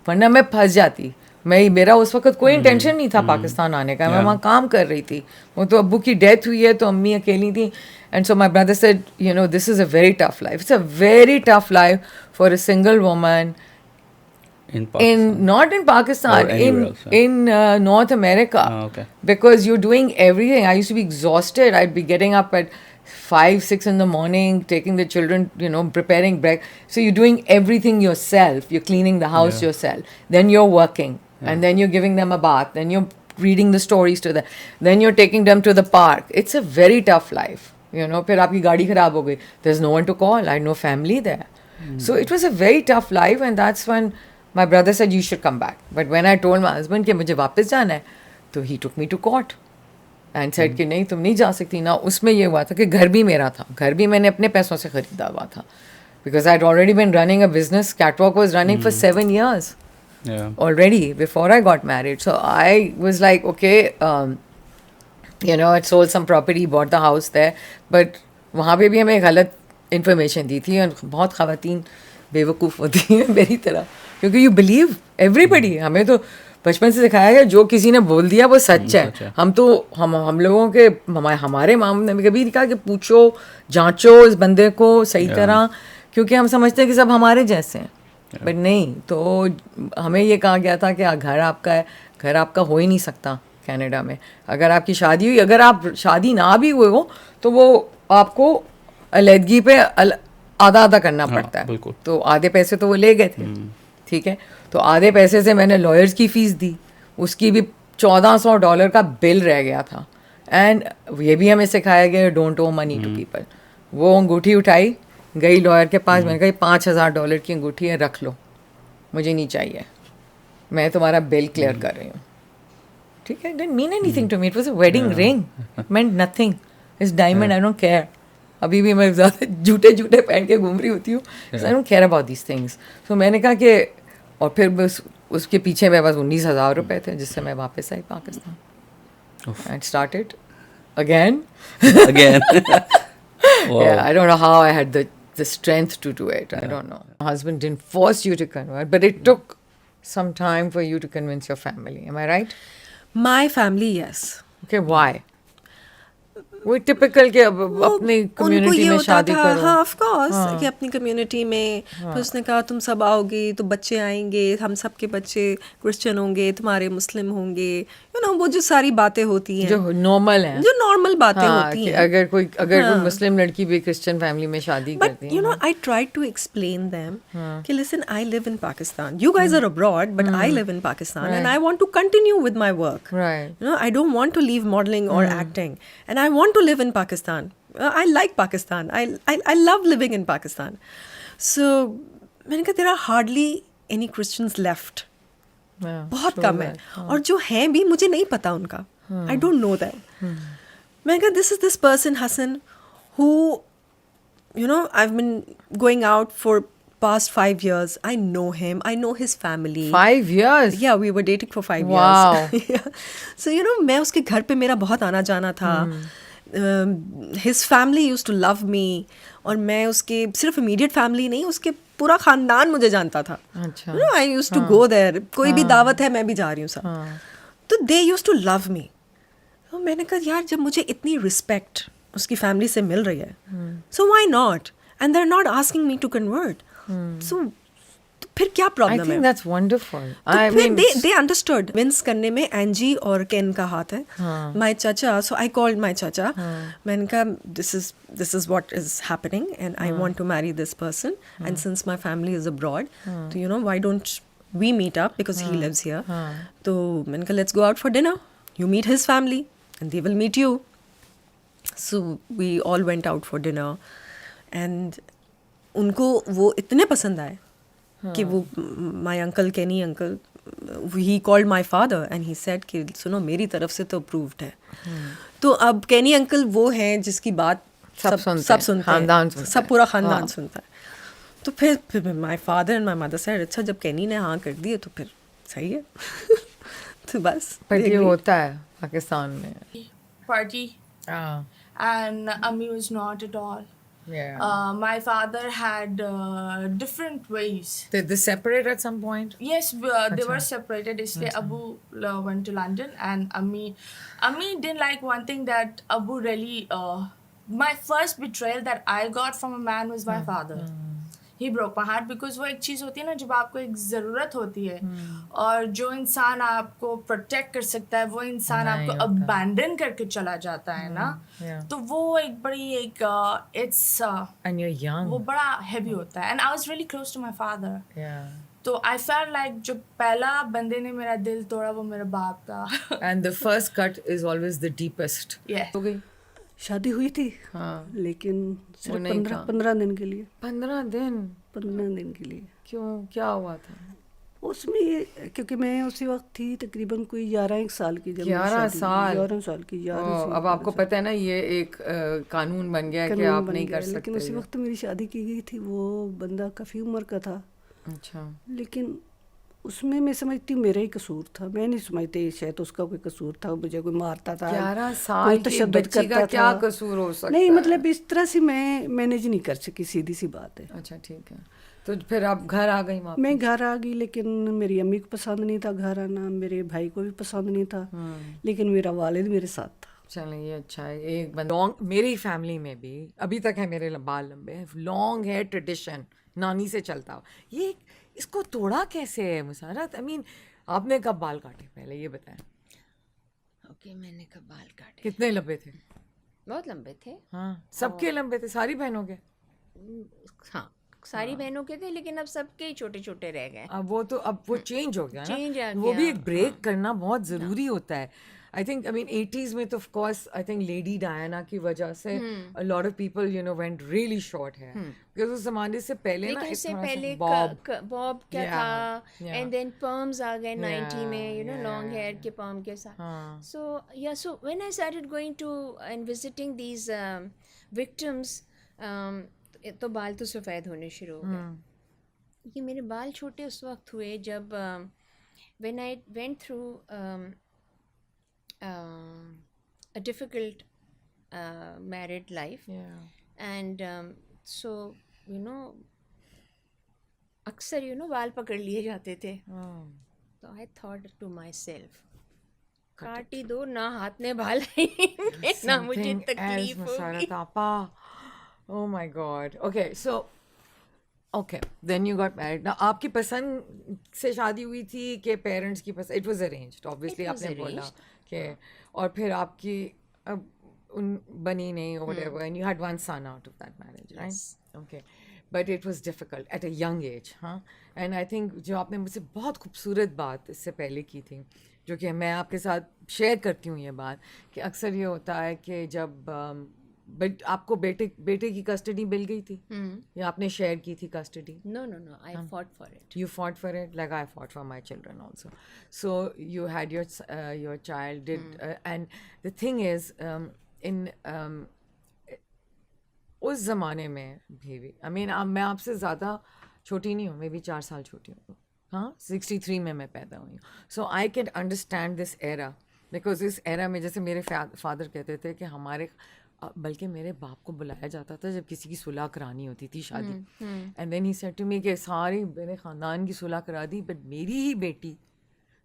वरना मैं फंस जाती. मेरा उस वक्त कोई इंटेंशन नहीं था पाकिस्तान आने का. मैं वहाँ काम कर रही थी. वो तो अब्बू की डेथ हुई है तो अम्मी अकेली थी. And so my brother said, this is a very tough life. It's a very tough life for a single woman. Not in Pakistan, in North America. Okay. Because you're doing everything. I used to be exhausted. I'd be getting up at 5, 6 in the morning, taking the children, preparing breakfast. So you're doing everything yourself. You're cleaning the house yourself. Then you're working. And then you're giving them a bath. Then you're reading the stories to them. Then you're taking them to the park. It's a very tough life. फिर आपकी गाड़ी खराब हो गई. There's no one to call. I had no family there. So it was a very tough life, and that's when my brother said, you should come back. But when I told my husband कि मुझे वापस जाना है, तो he took me to court and said कि नहीं तुम नहीं जा सकती ना. उसमें ये हुआ था कि घर भी मेरा था. घर भी मैंने अपने पैसों से खरीदा हुआ था. Because I'd already been running a business. Catwalk was running for 7 years. Already before I got married. So I was like, okay, I'd sold some property, bought the house there, but वहाँ पे भी हमें गलत information दी थी. और बहुत ख़वातीन बेवकूफ़ होती हैं मेरी तरह, क्योंकि you believe everybody. हमें तो बचपन से सिखाया गया जो किसी ने बोल दिया वो सच है. हम लोगों के हमारे मामले में कभी नहीं कहा कि पूछो जांचो इस बंदे को सही तरह, क्योंकि हम समझते हैं कि सब हमारे जैसे हैं. बट नहीं, तो हमें ये कहा गया था कि घर आपका है, घर आपका हो ही नहीं सकता कनाडा में. अगर आपकी शादी हुई, अगर आप शादी ना भी हुए हो तो वो आपको अलहदगी पे आधा आधा करना पड़ता है. तो आधे पैसे तो वो ले गए थे, ठीक है. तो आधे पैसे से मैंने लॉयर्स की फ़ीस दी, उसकी भी $1400 का बिल रह गया था. एंड ये भी हमें सिखाया गया don't owe money to people. वो अंगूठी उठाई, गई लॉयर के पास, मैंने कहा $5000 की अंगूठी है, रख लो, मुझे नहीं चाहिए, मैं तुम्हारा बिल क्लियर कर रही हूँ. ठीक है. Didn't mean anything to me. It was a wedding ring. Meant nothing. It's diamond. I don't care. अभी भी मैं ज़्यादा जूते पहन के घूम रही होती हूँ. I don't care about these things. So मैंने कहा कि, और फिर बस उसके पीछे मेरे पास $19,000 थे जिससे मैं वापस आई Pakistan. And started again. Wow. Yeah, I don't know how I had the the strength to do it. I don't know. Your husband didn't force you to convert, but it took some time for you to convince your family. Am I right? My family, yes. Okay, why? वो typical के अपनी community में शादी करो. हाँ, of course, कि अपनी community में फिर उसने कहा तुम सब आओगी तो बच्चे आएंगे, हम सब के बच्चे क्रिश्चियन होंगे, तुम्हारे मुस्लिम होंगे, वो जो सारी बातें होती हैं जो normal हैं, जो normal बातें होती हैं. अगर कोई मुस्लिम लड़की भी क्रिश्चियन फैमिली में शादी करती है. But I tried to explain them कि listen, I live in Pakistan. You guys are abroad, but I live in Pakistan and I want to continue with my work. Right. I don't want to leave modeling or acting, and I want to live in Pakistan. I like Pakistan. I love living in Pakistan. So मैंने कहा there are hardly any Christians left. बहुत कम है. और जो हैं भी मुझे नहीं पता उनका. I don't know them. मैंने कहा this is this person Hassan who I've been going out for past 5 years. I know him. I know his family. 5 years? Yeah, we were dating for 5 wow. years. Yeah. So मैं उसके घर पे मेरा बहुत आना जाना था. His family used to love me. और मैं उसके सिर्फ immediate family नहीं, उसके पूरा खानदान मुझे जानता था. अच्छा. I used to go there. कोई भी दावत है मैं भी जा रही हूँ सब. तो they used to love me. तो मैंने कहा यार जब मुझे इतनी respect उसकी family से मिल रही है, so why not? And they're not asking me to convert. So फिर क्या प्रॉब्लम है? I think that's wonderful. I mean they understood. Wins करने में एंजी और केन का हाथ है. My chacha, so I called my chacha. मैंने कहा this is what is happening and I want to marry this person and since my family is abroad, so why don't we meet up because he lives here. तो मैंने कहा let's go out for dinner. You meet his family and they will meet you. So we all went out for dinner and उनको वो इतने पसंद आए कि वो my uncle Kenny uncle he called my father and he said कि सुनो मेरी तरफ से तो approved है. तो अब Kenny uncle वो हैं जिसकी बात सब सुनते हैं, सब पूरा खानदान सुनता है. तो फिर my father and my mother said अच्छा जब Kenny ने हाँ कर दिए तो फिर सही है. तो बस पर ये होता है पाकिस्तान में. Party and Ami was not at all. Yeah. My father had different ways. Did they separate at some point? Yes, they were separated. Isliye Abu went to London and Ami didn't like one thing that Abu really. My first betrayal that I got from a man was my father. He broke my heart because वो एक चीज़ होती है ना जब आपको एक ज़रूरत होती है और जो इंसान आपको प्रोटेक्ट कर सकता है वो इंसान आपको अबैंडन करके चला जाता है ना तो वो एक बड़ी एक it's and you're young वो बड़ा heavy होता है and I was really close to my father. तो I felt like जो पहला बंदे ने मेरा दिल तोड़ा वो मेरा बाप था. And the first cut is always the deepest. Yeah. हो गई. शादी हुई थी. हाँ. लेकिन सिर्फ 15 दिन के लिए. 15 दिन. 15 दिन के लिए. क्यों क्या हुआ था? उसमें ये क्योंकि मैं उसी वक्त थी तकरीबन कोई 11 साल की. 11 साल. 11 साल की. अब आपको पता है ना ये एक कानून बन गया है कि आप नहीं कर सकते. लेकिन उसी वक्त मेरी शादी की गई थी. वो बंदा काफ़ी उम्र का था. अच्छा. लेकिन उसमें मैं समझती हूँ मेरा ही कसूर था. मैं नहीं समझती शायद उसका कोई कसूर था. मुझे कोई मारता था. 11 साल की बच्ची का क्या कसूर हो सकता है? नहीं मतलब इस तरह से मैं मैनेज नहीं कर सकी. सीधी सी बात है. अच्छा ठीक है. तो फिर आप घर आ गई वापस? मैं घर आ गई लेकिन मेरी अम्मी को पसंद नहीं था घर आना. मेरे भाई को भी पसंद नहीं था. लेकिन मेरा वालिद मेरे साथ था. चलें ये अच्छा है. एक लॉन्ग मेरी फैमिली में भी अभी तक है मेरे बाल लंबे. लॉन्ग हेयर ट्रेडिशन नानी से चलता हो. ये इसको तोड़ा कैसे है मुसारत? आई मीन आपने कब बाल काटे पहले ये बताएं. ओके मैंने कब बाल काटे. कितने लंबे थे? बहुत लंबे थे. हाँ सबके लंबे थे. सारी बहनों के? हाँ सारी बहनों के थे लेकिन अब सबके छोटे छोटे रह गए. अब वो चेंज हो गया ना. चेंज आ गया. वो भी एक ब्रेक करना बहुत ज़रूरी होता है. I think, I mean, 80s में तो of course, I think Lady Diana की वजह से a lot of people, went really short hair. Because उस ज़माने से पहले ना इससे पहले बॉब क्या था, and then perms आ गए 90 में, long hair के perm के साथ. So when I started going to and visiting these victims, तो बाल तो सफ़ेद होने शुरू हो गए. ये मेरे बाल छोटे उस वक्त हुए जब when I went through a difficult married life and so you know अक्सर यू नो बाल पकड़ लिए जाते थे, तो I thought to myself काट ही दो ना, हाथ में बाल आएंगे ना मुझे तकलीफ होगी। Oh my God. Okay, so then you got married. Now आपकी पसंद से शादी हुई थी कि पेरेंट्स की पसंद? It was arranged, obviously. आपने बोला कि और फिर आपकी उन बनी नहीं or whatever, and you had one son out of that marriage, right? Yes. Okay. But it was difficult at a young age, huh? And I think जो आपने मुझसे बहुत खूबसूरत बात इससे पहले की थी, जो कि मैं आपके साथ शेयर करती हूँ ये बात, कि अक्सर ये होता है कि जब बट आपको बेटे की कस्टडी मिल गई थी या आपने शेयर की थी custody? No, I fought for it. You fought for it, like I fought for my children also. So you had your child did, and the thing is, in उस ज़माने में भी, I mean, मैं आपसे ज़्यादा छोटी नहीं हूँ, मैं भी 4 साल छोटी हूँ, हाँ, 63 में मैं पैदा हुई हूँ. So I can understand this era, because इस era में जैसे मेरे फादर कहते थे कि हमारे, बल्कि मेरे बाप को बुलाया जाता था जब किसी की सुलह करानी होती थी शादी, and then he said to me कि सारी मेरे ख़ानदान की सुलह करा दी, बट मेरी ही बेटी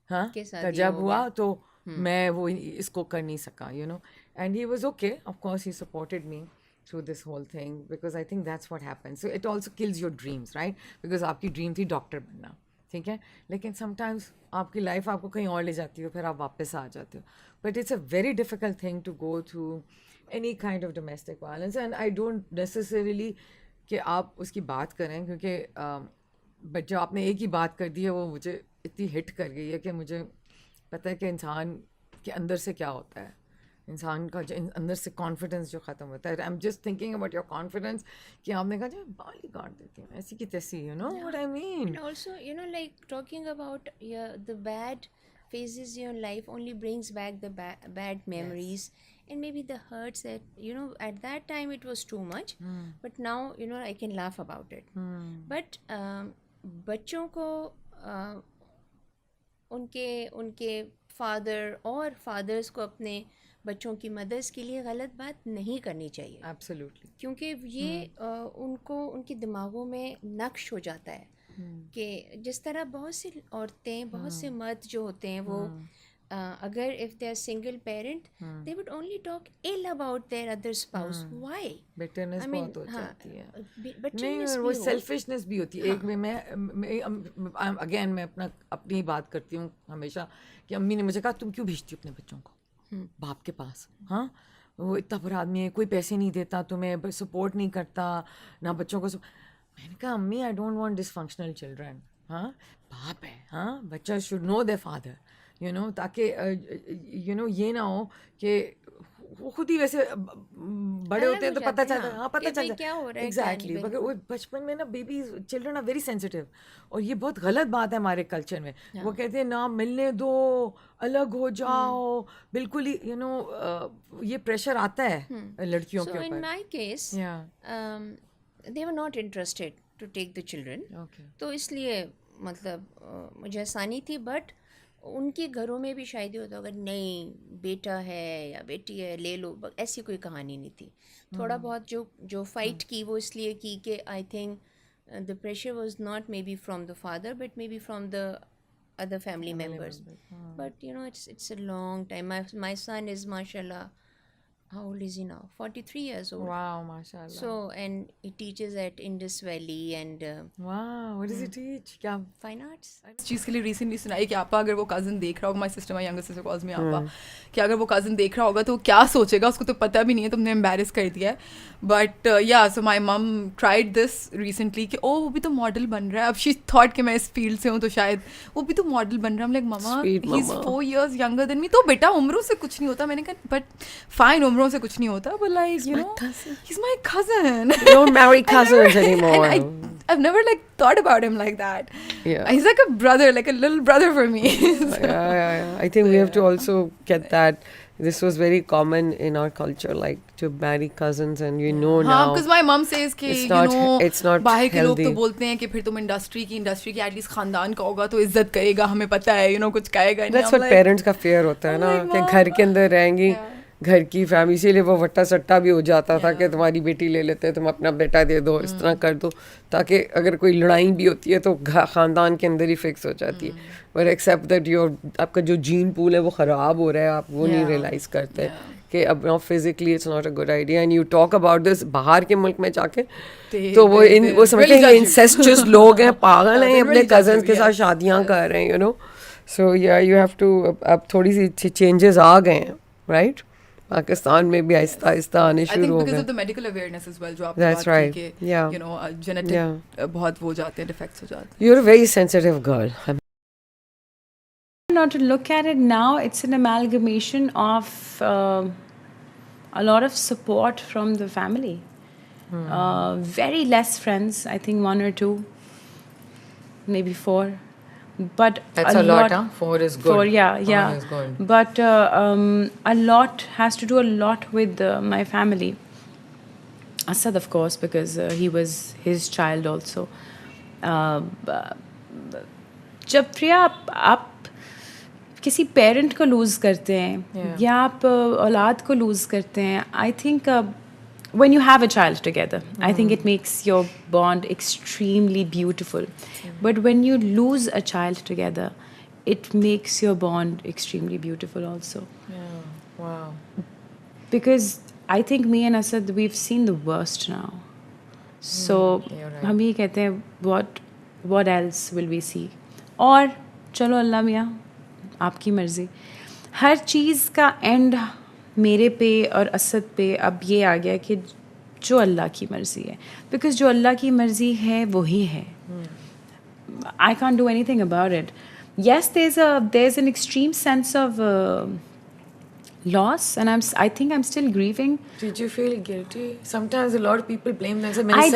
हाँ का जब हुआ तो मैं वो इसको कर नहीं सका, you know. And he was okay, of course he supported me through this whole thing, because I think that's what happens. So it also kills your dreams, right? Because आपकी ड्रीम थी डॉक्टर बनना, ठीक है, लेकिन sometimes आपकी life आपको कहीं और ले जाती हो, फिर आप वापस आ जाते हो. But it's a very difficult thing to go through any kind of domestic violence, and I don't necessarily कि आप उसकी बात करें, क्योंकि बट जो आपने एक ही बात कर दी है वो मुझे इतनी हिट कर गई है कि मुझे पता है कि इंसान के अंदर से क्या होता है, इंसान का जो अंदर से कॉन्फिडेंस जो ख़त्म होता है. I am just thinking about your confidence कि आपने कहा जो बाल ही काट देती हूँ ऐसी की तैसी, you know what I mean. And also, you know, like talking about the bad phases in your life only brings back the bad memories, and maybe the hurts that, you know, at that time it was too much, but now, you know, I can laugh about it. But बच्चों को उनके father और fathers को अपने बच्चों की mother's के लिए गलत बात नहीं करनी चाहिए. एब्सोल्युटली. क्योंकि ये उनको उनके दिमागों में नक्श हो जाता है कि जिस तरह बहुत सी औरतें, बहुत से मर्द जो होते हैं वो अगर if they are single parent they would only talk ill about their other spouse. Why? Bitterness बहुत हो जाती है. नहीं, वो सेल्फिशनेस भी होती है. एक में मैं अगेन मैं अपनी बात करती हूँ हमेशा कि अम्मी ने मुझे कहा तुम क्यों भेजती हो अपने बच्चों को बाप के पास, हाँ वो इतना बुरा आदमी है, कोई पैसे नहीं देता तुम्हें, सपोर्ट नहीं करता ना बच्चों को. मैंने कहा अम्मी I don't want dysfunctional children. हाँ बाप है, हाँ बच्चा should know their father, you know, ताकि यू नो ये ना हो कि वो खुद ही वैसे बड़े होते हैं तो पता चलता है, हाँ पता चलता है एग्जैक्टली. मगर वो बचपन में ना baby children are very sensitive, और ये बहुत गलत बात है हमारे कल्चर में. वो कहते हैं ना मिलने दो, अलग हो जाओ, बिल्कुल ही यू नो ये प्रेशर आता है लड़कियों के ऊपर. In my case they were not interested to take the children, तो इसलिए मतलब मुझे आसानी थी. बट उनके घरों में भी शायद होता अगर नहीं बेटा है या बेटी है ले लो, ऐसी कोई कहानी नहीं थी. थोड़ा बहुत जो फाइट की वो इसलिए की कि I think the pressure was not may be from the father but may be from the other family members. But you know, it's a long time. My son is mashallah, how old is he now? 43 years old. Wow, mashallah. So and he teaches at Indus Valley and wow, what does he teach? क्या? Fine arts. इस चीज़ के लिए recently सुनाई कि आपा अगर वो cousin देख रहा होगा, my sister my younger sister calls me आपा, कि अगर वो कज़न देख रहा होगा तो क्या सोचेगा, उसको तो पता भी नहीं है, तुमने एम्बेरस कर दिया है. बट या सो माई मम ट्राइड दिस रिसेंटली कि ओ वो भी तो मॉडल बन रहा है. अब शी थॉट कि मैं इस फील्ड से हूँ तो शायद वो भी तो मॉडल बन रहा है. Like mama he is 4 years younger than me. तो बेटा उम्रों से कुछ नहीं होता. मैंने कहा बट फाइन उम्रों से कुछ नहीं होता, but like you know he's my cousin. Don't marry cousins anymore. I've never like thought about him like that. Yeah, he's like a brother, like a little brother for me. So, yeah. I think we have to also get that. This was very common in our culture, like to marry cousins, and you know now. because my mom says कि it's not बाहर के लोग healthy. तो बोलते हैं कि फिर तुम इंडस्ट्री की एटलीस्ट खानदान का होगा तो इज्जत करेगा, हमें पता है, you know कुछ कहेगा नहीं. That's what parents का fear होता है ना, कि घर के अंदर रहेंगी घर की फैमिली, इसीलिए वो वट्टा सट्टा भी हो जाता था कि तुम्हारी बेटी ले लेते हैं, तुम अपना बेटा दे दो, इस तरह कर दो, ताकि अगर कोई लड़ाई भी होती है तो ख़ानदान के अंदर ही फिक्स हो जाती है. बट एक्सेप्ट दैट आपका जो जीन पूल है वो ख़राब हो रहा है, आप वो नहीं रियलाइज़ करते कि अब physically it's not a good idea. And you talk about this बाहर के मुल्क में जाके तो वो समझते हैं इंसेस्चुअस लोग हैं, पागल हैं, अपने कजन्स के साथ शादियाँ कर रहे हैं, यू नो. सो या यू हैव टू, अब थोड़ी सी चेंजेस आ गए हैं, राइट. पाकिस्तान में भी आहिस्ता आहिस्ता आने शुरू हो गए. because of the medical awareness as well, जो आपने That's बात right. की कि, Yeah. you know, genetic बहुत वो जाते हैं, defects हो जाते हैं. You're a very sensitive girl. Now to look at it now, it's an amalgamation of a lot of support from the family. Very less friends, I think 1 or 2, maybe 4. But That's a lot, huh? 4 is good. 4, yeah. 4 is good. But a lot has to do a lot with my family. Asad, of course, because he was his child also. जब प्रिया आप किसी parent को loose करते हैं या आप औलाद को लूज़ करते हैं, I think when you have a child together, I think it makes your bond extremely beautiful. But when you lose a child together, it makes your bond extremely beautiful also. Yeah, wow. Because I think me and Asad, we've seen the worst now. So हम ये कहते हैं what else will we see? और चलो अल्लाह मियाँ आपकी मर्ज़ी. हर चीज़ का एंड मेरे पे और असद पे अब ये आ गया कि जो अल्लाह की मर्ज़ी है, बिकॉज जो अल्लाह की मर्ज़ी है वही है. I can't do anything about it. Yes, there's an extreme sense of loss, and I think I'm still grieving. Did you feel guilty? Sometimes a lot of people blame them. I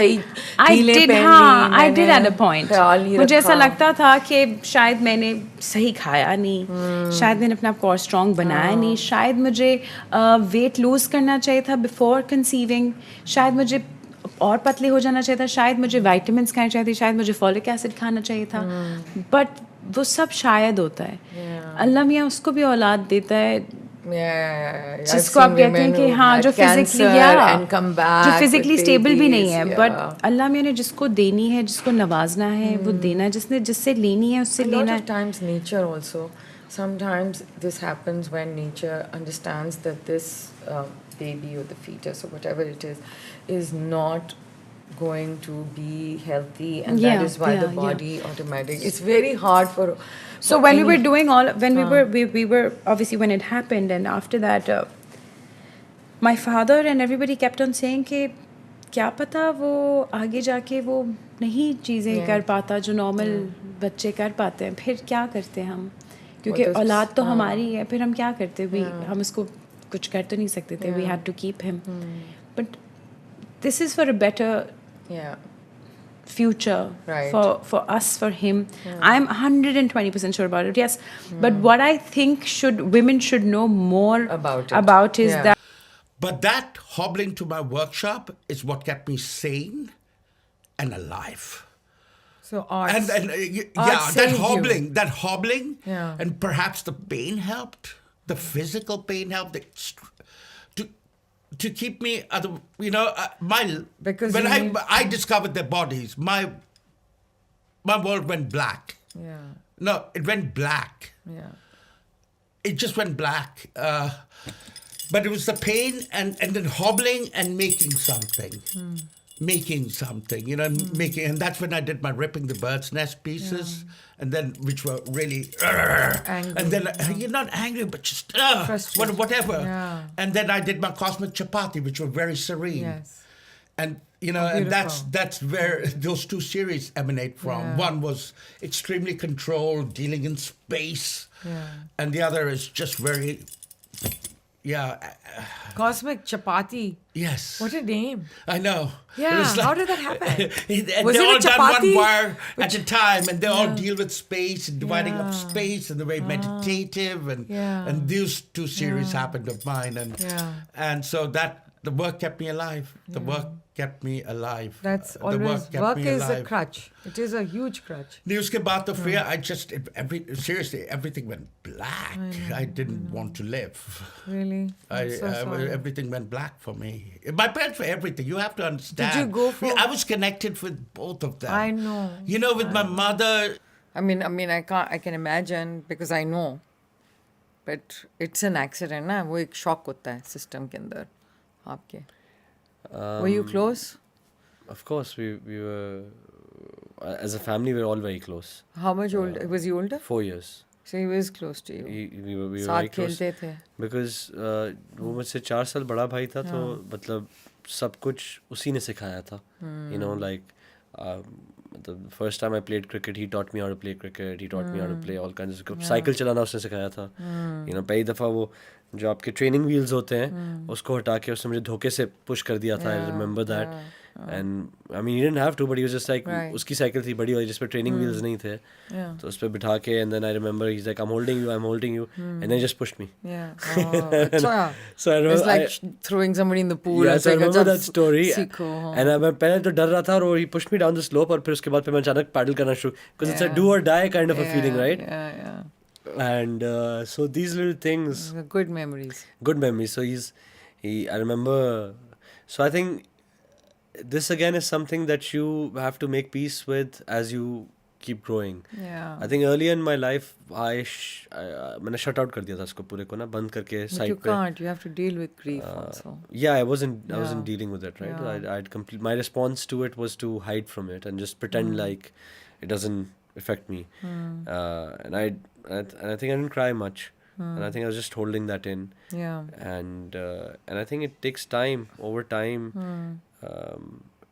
did at a point. मुझे ऐसा लगता था कि शायद मैंने सही खाया नहीं, शायद मैंने अपने आप को और स्ट्रॉन्ग बनाया नहीं, शायद मुझे वेट लूज़ करना चाहिए था बिफोर कंसीविंग, शायद मुझे और पतले हो जाना चाहिए था, शायद मुझे विटामिन्स खाने चाहिए थे, शायद मुझे फॉलिक एसिड खाना चाहिए था. बट वो सब शायद होता है. अल्लाह मियाँ उसको भी औलाद देता है जिसको आप कहते हैं कि हाँ जो फिजिकली स्टेबल भी नहीं है, बट अल्लाह मियाँ ने जिसको देनी है, जिसको नवाजना है वो देना है, जिससे लेनी है उससे लेना है. Sometimes nature also. Sometimes this happens when nature understands that this baby or the fetus or whatever it is not going to be healthy, and that is why the body automatic. It's very hard for. So when we were doing we were obviously when it happened, and after that, my father and everybody kept on saying कि क्या पता वो आगे जाके वो नहीं चीज़ें कर पाता जो नॉर्मल बच्चे कर पाते हैं, फिर क्या करते हैं हम, क्योंकि औलाद तो हमारी है, फिर हम क्या करते, हम उसको कुछ कर तो नहीं सकते थे. We had to keep him, but this is for a better future, for us, for him. I'm 120% sure about it. Yes, but what I think women should know more about is that. But that hobbling to my workshop is what kept me sane and alive. So arts. And that hobbling, and perhaps the pain helped, the physical pain helped. To keep me, because when I discovered their bodies, my world went black. Yeah. No, it went black. Yeah. It just went black. But it was the pain and then hobbling and making something. Making something, and that's when I did my ripping the bird's nest pieces, and then which were really angry, and then you're not angry but just whatever, and then I did my cosmic chapati, which were very serene, and and that's where those 2 series emanate from. One was extremely controlled, dealing in space, and the other is just very Cosmic Chapati. Yes. What a name. I know. Yeah. How did that happen? Was it all done one wire at a time, and they all deal with space and dividing up space, and they're very meditative, and these 2 series happened of mine, and so the work kept me alive. The work kept me alive. That's The always kept work me is a alive. crutch. It is a huge crutch. नहीं उसके बाद तो Freya, seriously everything went black. I didn't want to live. Really? I'm so sorry. Everything went black for me. My parents for everything. You have to understand. Did you go for? I was connected with both of them. I know. You know, with my mother. I mean, I can imagine because I know. But it's an accident, ना? वो एक shock होता है system के अंदर आपके. Were you close? Of course, we were. As a family, we were all very close. How much older? Was he older? 4 years. So he was close to you. We were साथ very close. खेलते थे. Because वो मुझसे 4 साल बड़ा भाई था तो मतलब सब कुछ उसी ने सिखाया था. You know, like the first time I played cricket, he taught me how to play cricket. He taught me how to play all kinds of. Cycle चलाना उसने सिखाया था. You know, पहली दफ़ा वो जो आपके ट्रेनिंग व्हील्स होते हैं उसको हटा के उसने मुझे धोखे से पुश कर दिया था. I remember that. And I mean, he didn't have to, but he was just like, उसकी साइकिल थी बड़ी वाली जिस पे ट्रेनिंग व्हील्स नहीं थे. तो उस पे बिठा के and then I remember he's like, I'm holding you, and then he just pushed me. Yeah. अच्छा. So I remember, it's like throwing somebody in the pool. Yeah, so I remember that story. सीखो. And मैं पहले तो डर रहा था और he pushed me down the slope और फिर उसके बाद मैं अचानक पैडल करना शुरू, because it's a do or die kind of a feeling, right? Yeah. And so these little things. Good memories. Good memories. So I remember. So I think this again is something that you have to make peace with as you keep growing. Yeah. I think earlier in my life, मैंने shut out कर दिया था उसको पूरे को ना बंद करके But side you पे. can't. You have to deal with grief also. Yeah, I wasn't dealing with it, right? Yeah. My response to it was to hide from it and just pretend like it doesn't affect me. And I think I didn't cry much. And I think I was just holding that in. Yeah. And I think it takes time, over time.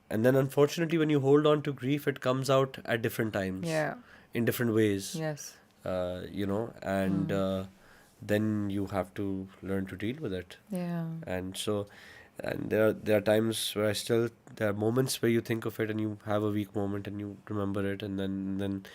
And then unfortunately when you hold on to grief, it comes out at different times. Yeah. In different ways. Yes. You know, and then you have to learn to deal with it. Yeah. And so, and there are times where there are moments where you think of it and you have a weak moment and you remember it, and then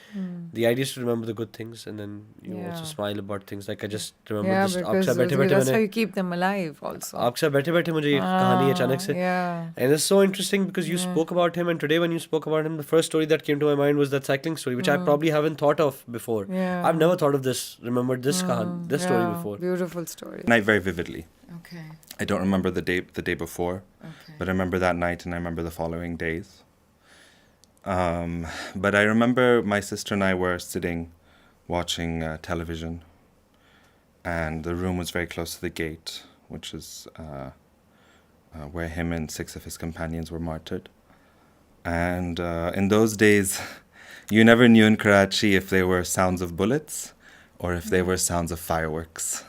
the idea is to remember the good things, and then you also smile about things. Like I just remember Yeah, just because that's how you keep them alive also. आपके साथ बैठे-बैठे मुझे ये कहानी अचानक से. Yeah. And it's so interesting because you spoke about him, and today when you spoke about him, the first story that came to my mind was that cycling story, which I probably haven't thought of before. Yeah. I've never thought of remembered this story before. Beautiful story. Night very vividly. Okay. I don't remember the day before, but I remember that night and I remember the following days. But I remember my sister and I were sitting watching television, and the room was very close to the gate, which is where him and 6 of his companions were martyred. And in those days, you never knew in Karachi if they were sounds of bullets or if they were sounds of fireworks.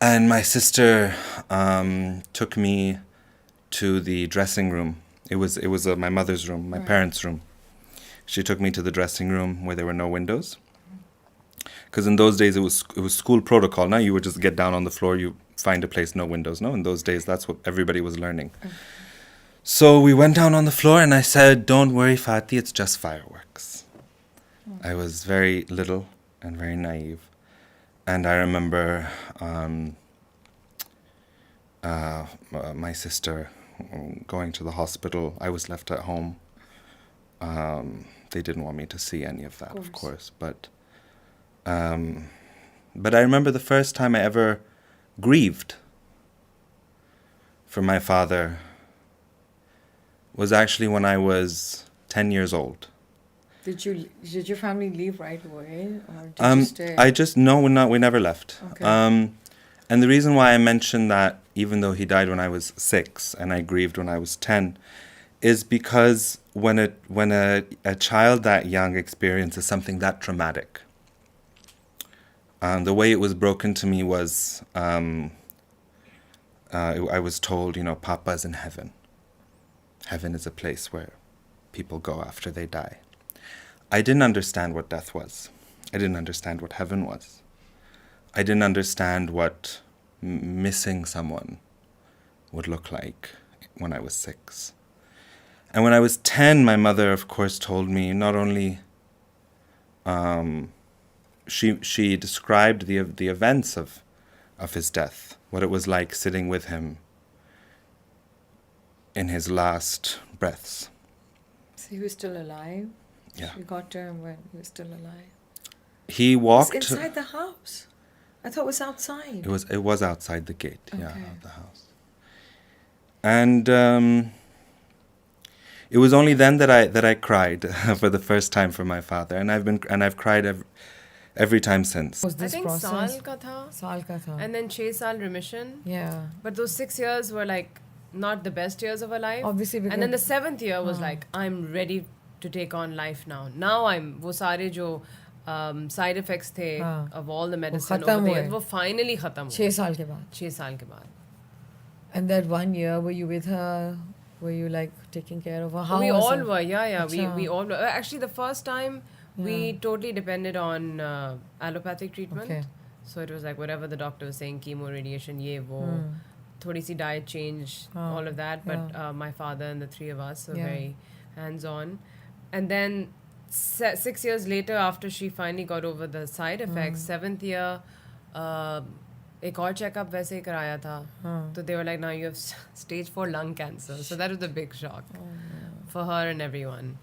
And my sister took me to the dressing room. It was my mother's room, my parents' room. She took me to the dressing room where there were no windows. Because in those days it was school protocol. Now you would just get down on the floor, you find a place, no windows. No, in those days that's what everybody was learning. So we went down on the floor and I said, "Don't worry, Fati, it's just fireworks." I was very little and very naive. And I remember my sister going to the hospital. I was left at home. They didn't want me to see any of that, of course. But I remember the first time I ever grieved for my father was actually when I was 10 years old. Did your family leave right away, or did you stay? No, we never left. Okay. And the reason why I mentioned that, even though he died when I was 6 and I grieved when I was 10, is because when a child that young experiences something that traumatic, the way it was broken to me was I was told, Papa's in heaven. Heaven is a place where people go after they die. I didn't understand what death was. I didn't understand what heaven was. I didn't understand what missing someone would look like when I was 6. And when I was 10, my mother, of course, told me not only she described the events of his death, what it was like sitting with him in his last breaths. So he was still alive? Yeah. She got to him when he was still alive? He walked. It's inside the house. I thought it was outside. It was outside the gate, yeah, Okay. of the house. And it was only then that I cried for the first time for my father, and I've cried every time since. Was I this think process? साल का था. साल का था. And then 6 साल remission. Yeah. But those 6 years were like not the best years of our life. Obviously, And then the because- 7th year was like, I'm ready to take on life now. Now I'm वो सारे जो side effects थे of all the medicine over खत्म the हुए. years, वो finally खत्म हुए. 6 साल के बाद. 6 साल के बाद. And that 1 year, were you with her? Were you like taking care of her? How We was all it? were, yeah. We Acha. all were. Actually, the first time we totally depended on allopathic treatment. Okay. So it was like whatever the doctor was saying, chemo, radiation, ye, wo. Thodi si diet change, all of that. But my father and the 3 of us were very hands-on. And then 6 years later, after she finally got over the side effects, 7th year, एक और checkup वैसे ही कराया था. तो they were like, now you have stage 4 lung cancer. So that was the big shock for her and everyone.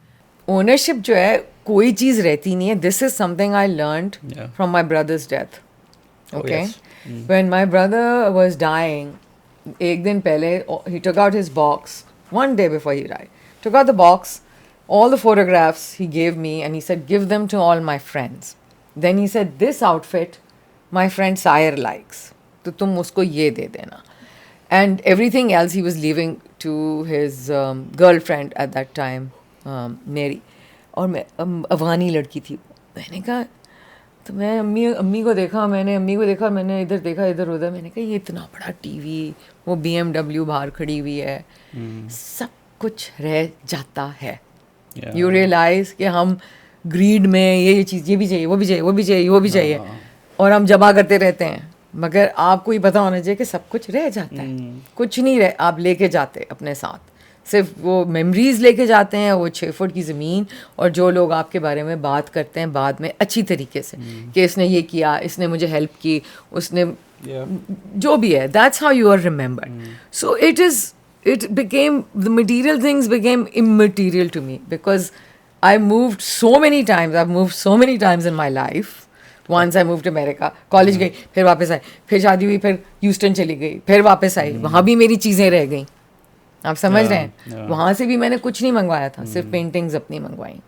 Ownership जो है कोई चीज़ रहती नहीं है. This is something I learned from my brother's death. Okay? When my brother was dying, एक दिन पहले he took out his box, one day before he died, took out the box, all the photographs he gave me, and he said, give them to all my friends. Then he said, this outfit my friend Sire likes, तो तुम उसको ये दे देना. And everything else he was leaving to his girlfriend at that time, Mary. और मैं अफगानी लड़की थी. मैंने कहा, तो मैं अम्मी को देखा, मैंने इधर देखा इधर उधर. मैंने कहा ये इतना बड़ा टीवी, वो BMW बाहर खड़ी हुई है, सब कुछ रह जाता है. यू रियलाइज कि हम ग्रीड में ये चीज़, ये भी चाहिए, वो भी चाहिए, वो भी चाहिए, वो भी चाहिए, और हम जमा करते रहते हैं. मगर आपको ही पता होना चाहिए कि सब कुछ रह जाता है. कुछ नहीं रह आप लेके जाते अपने साथ, सिर्फ वो मेमोरीज लेके जाते हैं, वो 6 फुट की ज़मीन, और जो लोग आपके बारे में बात करते हैं बाद में अच्छी तरीके से कि इसने ये किया, इसने मुझे हेल्प की, उसने जो भी है, that's how you are remembered. So it became, the material things became immaterial to me because I moved so many times. I've moved so many times in my life. Once I moved to America, college गई, फिर वापस आई, फिर शादी हुई, फिर Houston चली गई, फिर वापस आई, वहाँ भी मेरी चीज़ें रह गई. आप समझ रहे हैं? वहाँ से भी मैंने कुछ नहीं मंगवाया था, सिर्फ पेंटिंग्स अपनी मंगवाई.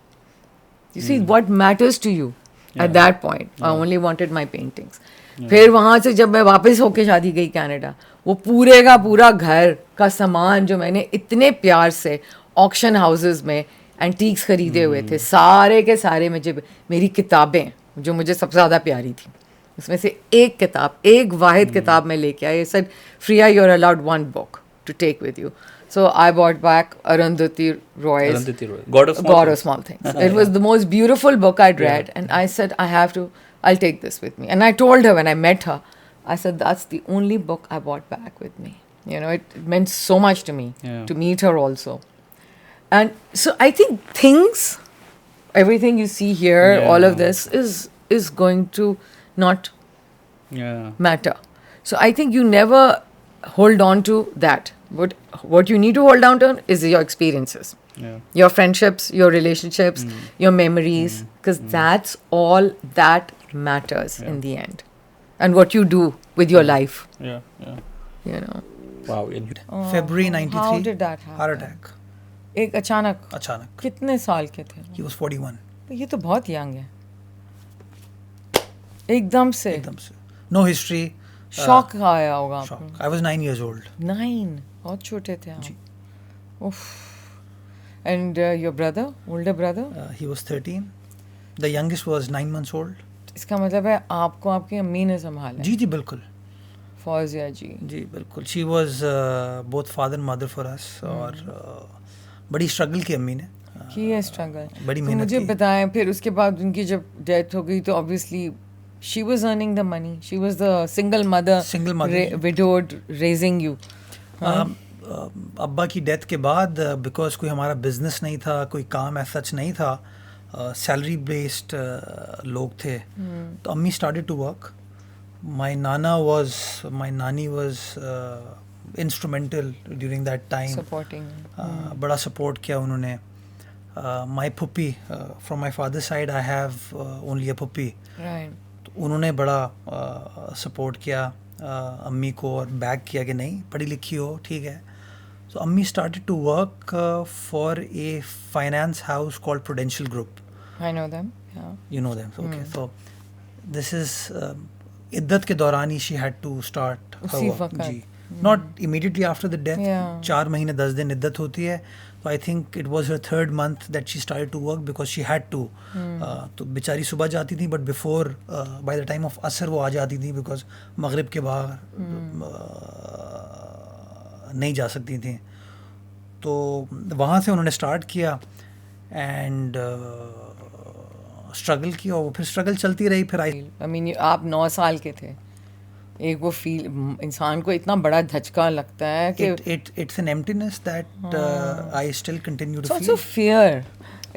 You see what matters to you at that point. I only wanted my paintings. फिर वहाँ से जब मैं वापस होके शादी गई कनाडा, वो पूरे का पूरा घर का सामान जो मैंने इतने प्यार से ऑक्शन हाउसेस में एंटीक्स खरीदे हुए थे, सारे के सारे मुझे, मेरी किताबें जो मुझे सबसे ज़्यादा प्यारी थी, उसमें से एक किताब, एक वाहिद किताब मैं लेके आई. said, Priya, you're allowed one book to take with you. So I bought back Arundhati Roy's God of Small Things. It was the most beautiful book I'd read, and I said, I'll take this with me. And I told her when I met her, I said, that's the only book I brought back with me. You know, it meant so much to me to meet her also. And so I think everything you see here, all of this is going to not matter. So I think you never hold on to that. What you need to hold down to is your experiences, your friendships, your relationships, your memories, because that's all that matters in the end. And what you do with your life. You know. Wow. February 93. How did that happen? Heart attack. एक अचानक. कितने साल के थे? He was 41. ये तो बहुत young है. एकदम से. No history. शॉक आया होगा आपको. I was 9 years old. 9. बहुत छोटे थे आप. Oof. And your brother, older brother? He was 13. The youngest was 9 months old. इसका मतलब है आपको आपकी अम्मी ने संभाला. जी जी बिल्कुल. फौजिया जी. जी बिल्कुल. She was both father and mother for us. और बड़ी स्ट्रगल की अम्मी ने. की है स्ट्रगल. बड़ी तो मेहनत मुझे की. बताएं फिर उसके बाद उनकी जब डेथ हो गई तो obviously she was earning the money. She was the single mother widowed raising you. अब्बा की डेथ के बाद बिकॉज कोई हमारा बिजनेस नहीं था, कोई काम ऐसा सच नहीं था, सैलरी बेस्ड लोग थे, तो अम्मी started to work. My nani was instrumental during that time, supporting, बड़ा सपोर्ट किया उन्होंने. माई पुप्पी, from my father side I have only a पुप्पी. राइट. उन्होंने बड़ा सपोर्ट किया अम्मी को और बैक किया कि नहीं पढ़ी लिखी हो, ठीक है. So Ammi started to work for a finance house called Prudential Group. I know them. Yeah. You know them. Okay. So this is iddat ke dauran hi she had to start her उसी work. वक्त. जी. Not immediately after the death. Yeah. 4 महीने 10 दिन इद्दत होती है. So I think it was her 3rd month that she started to work because she had to. तो बेचारी सुबह जाती थी, but before by the time of असर वो आ जाती थी because मगरिब के बाहर नहीं जा सकती थी. तो वहाँ से उन्होंने स्टार्ट किया एंड स्ट्रगल किया, और फिर स्ट्रगल चलती रही. फिर आई मीन आप 9 साल के थे, एक वो फील इंसान को इतना बड़ा धचका लगता है कि it's an emptiness that I still continue to feel. Fear,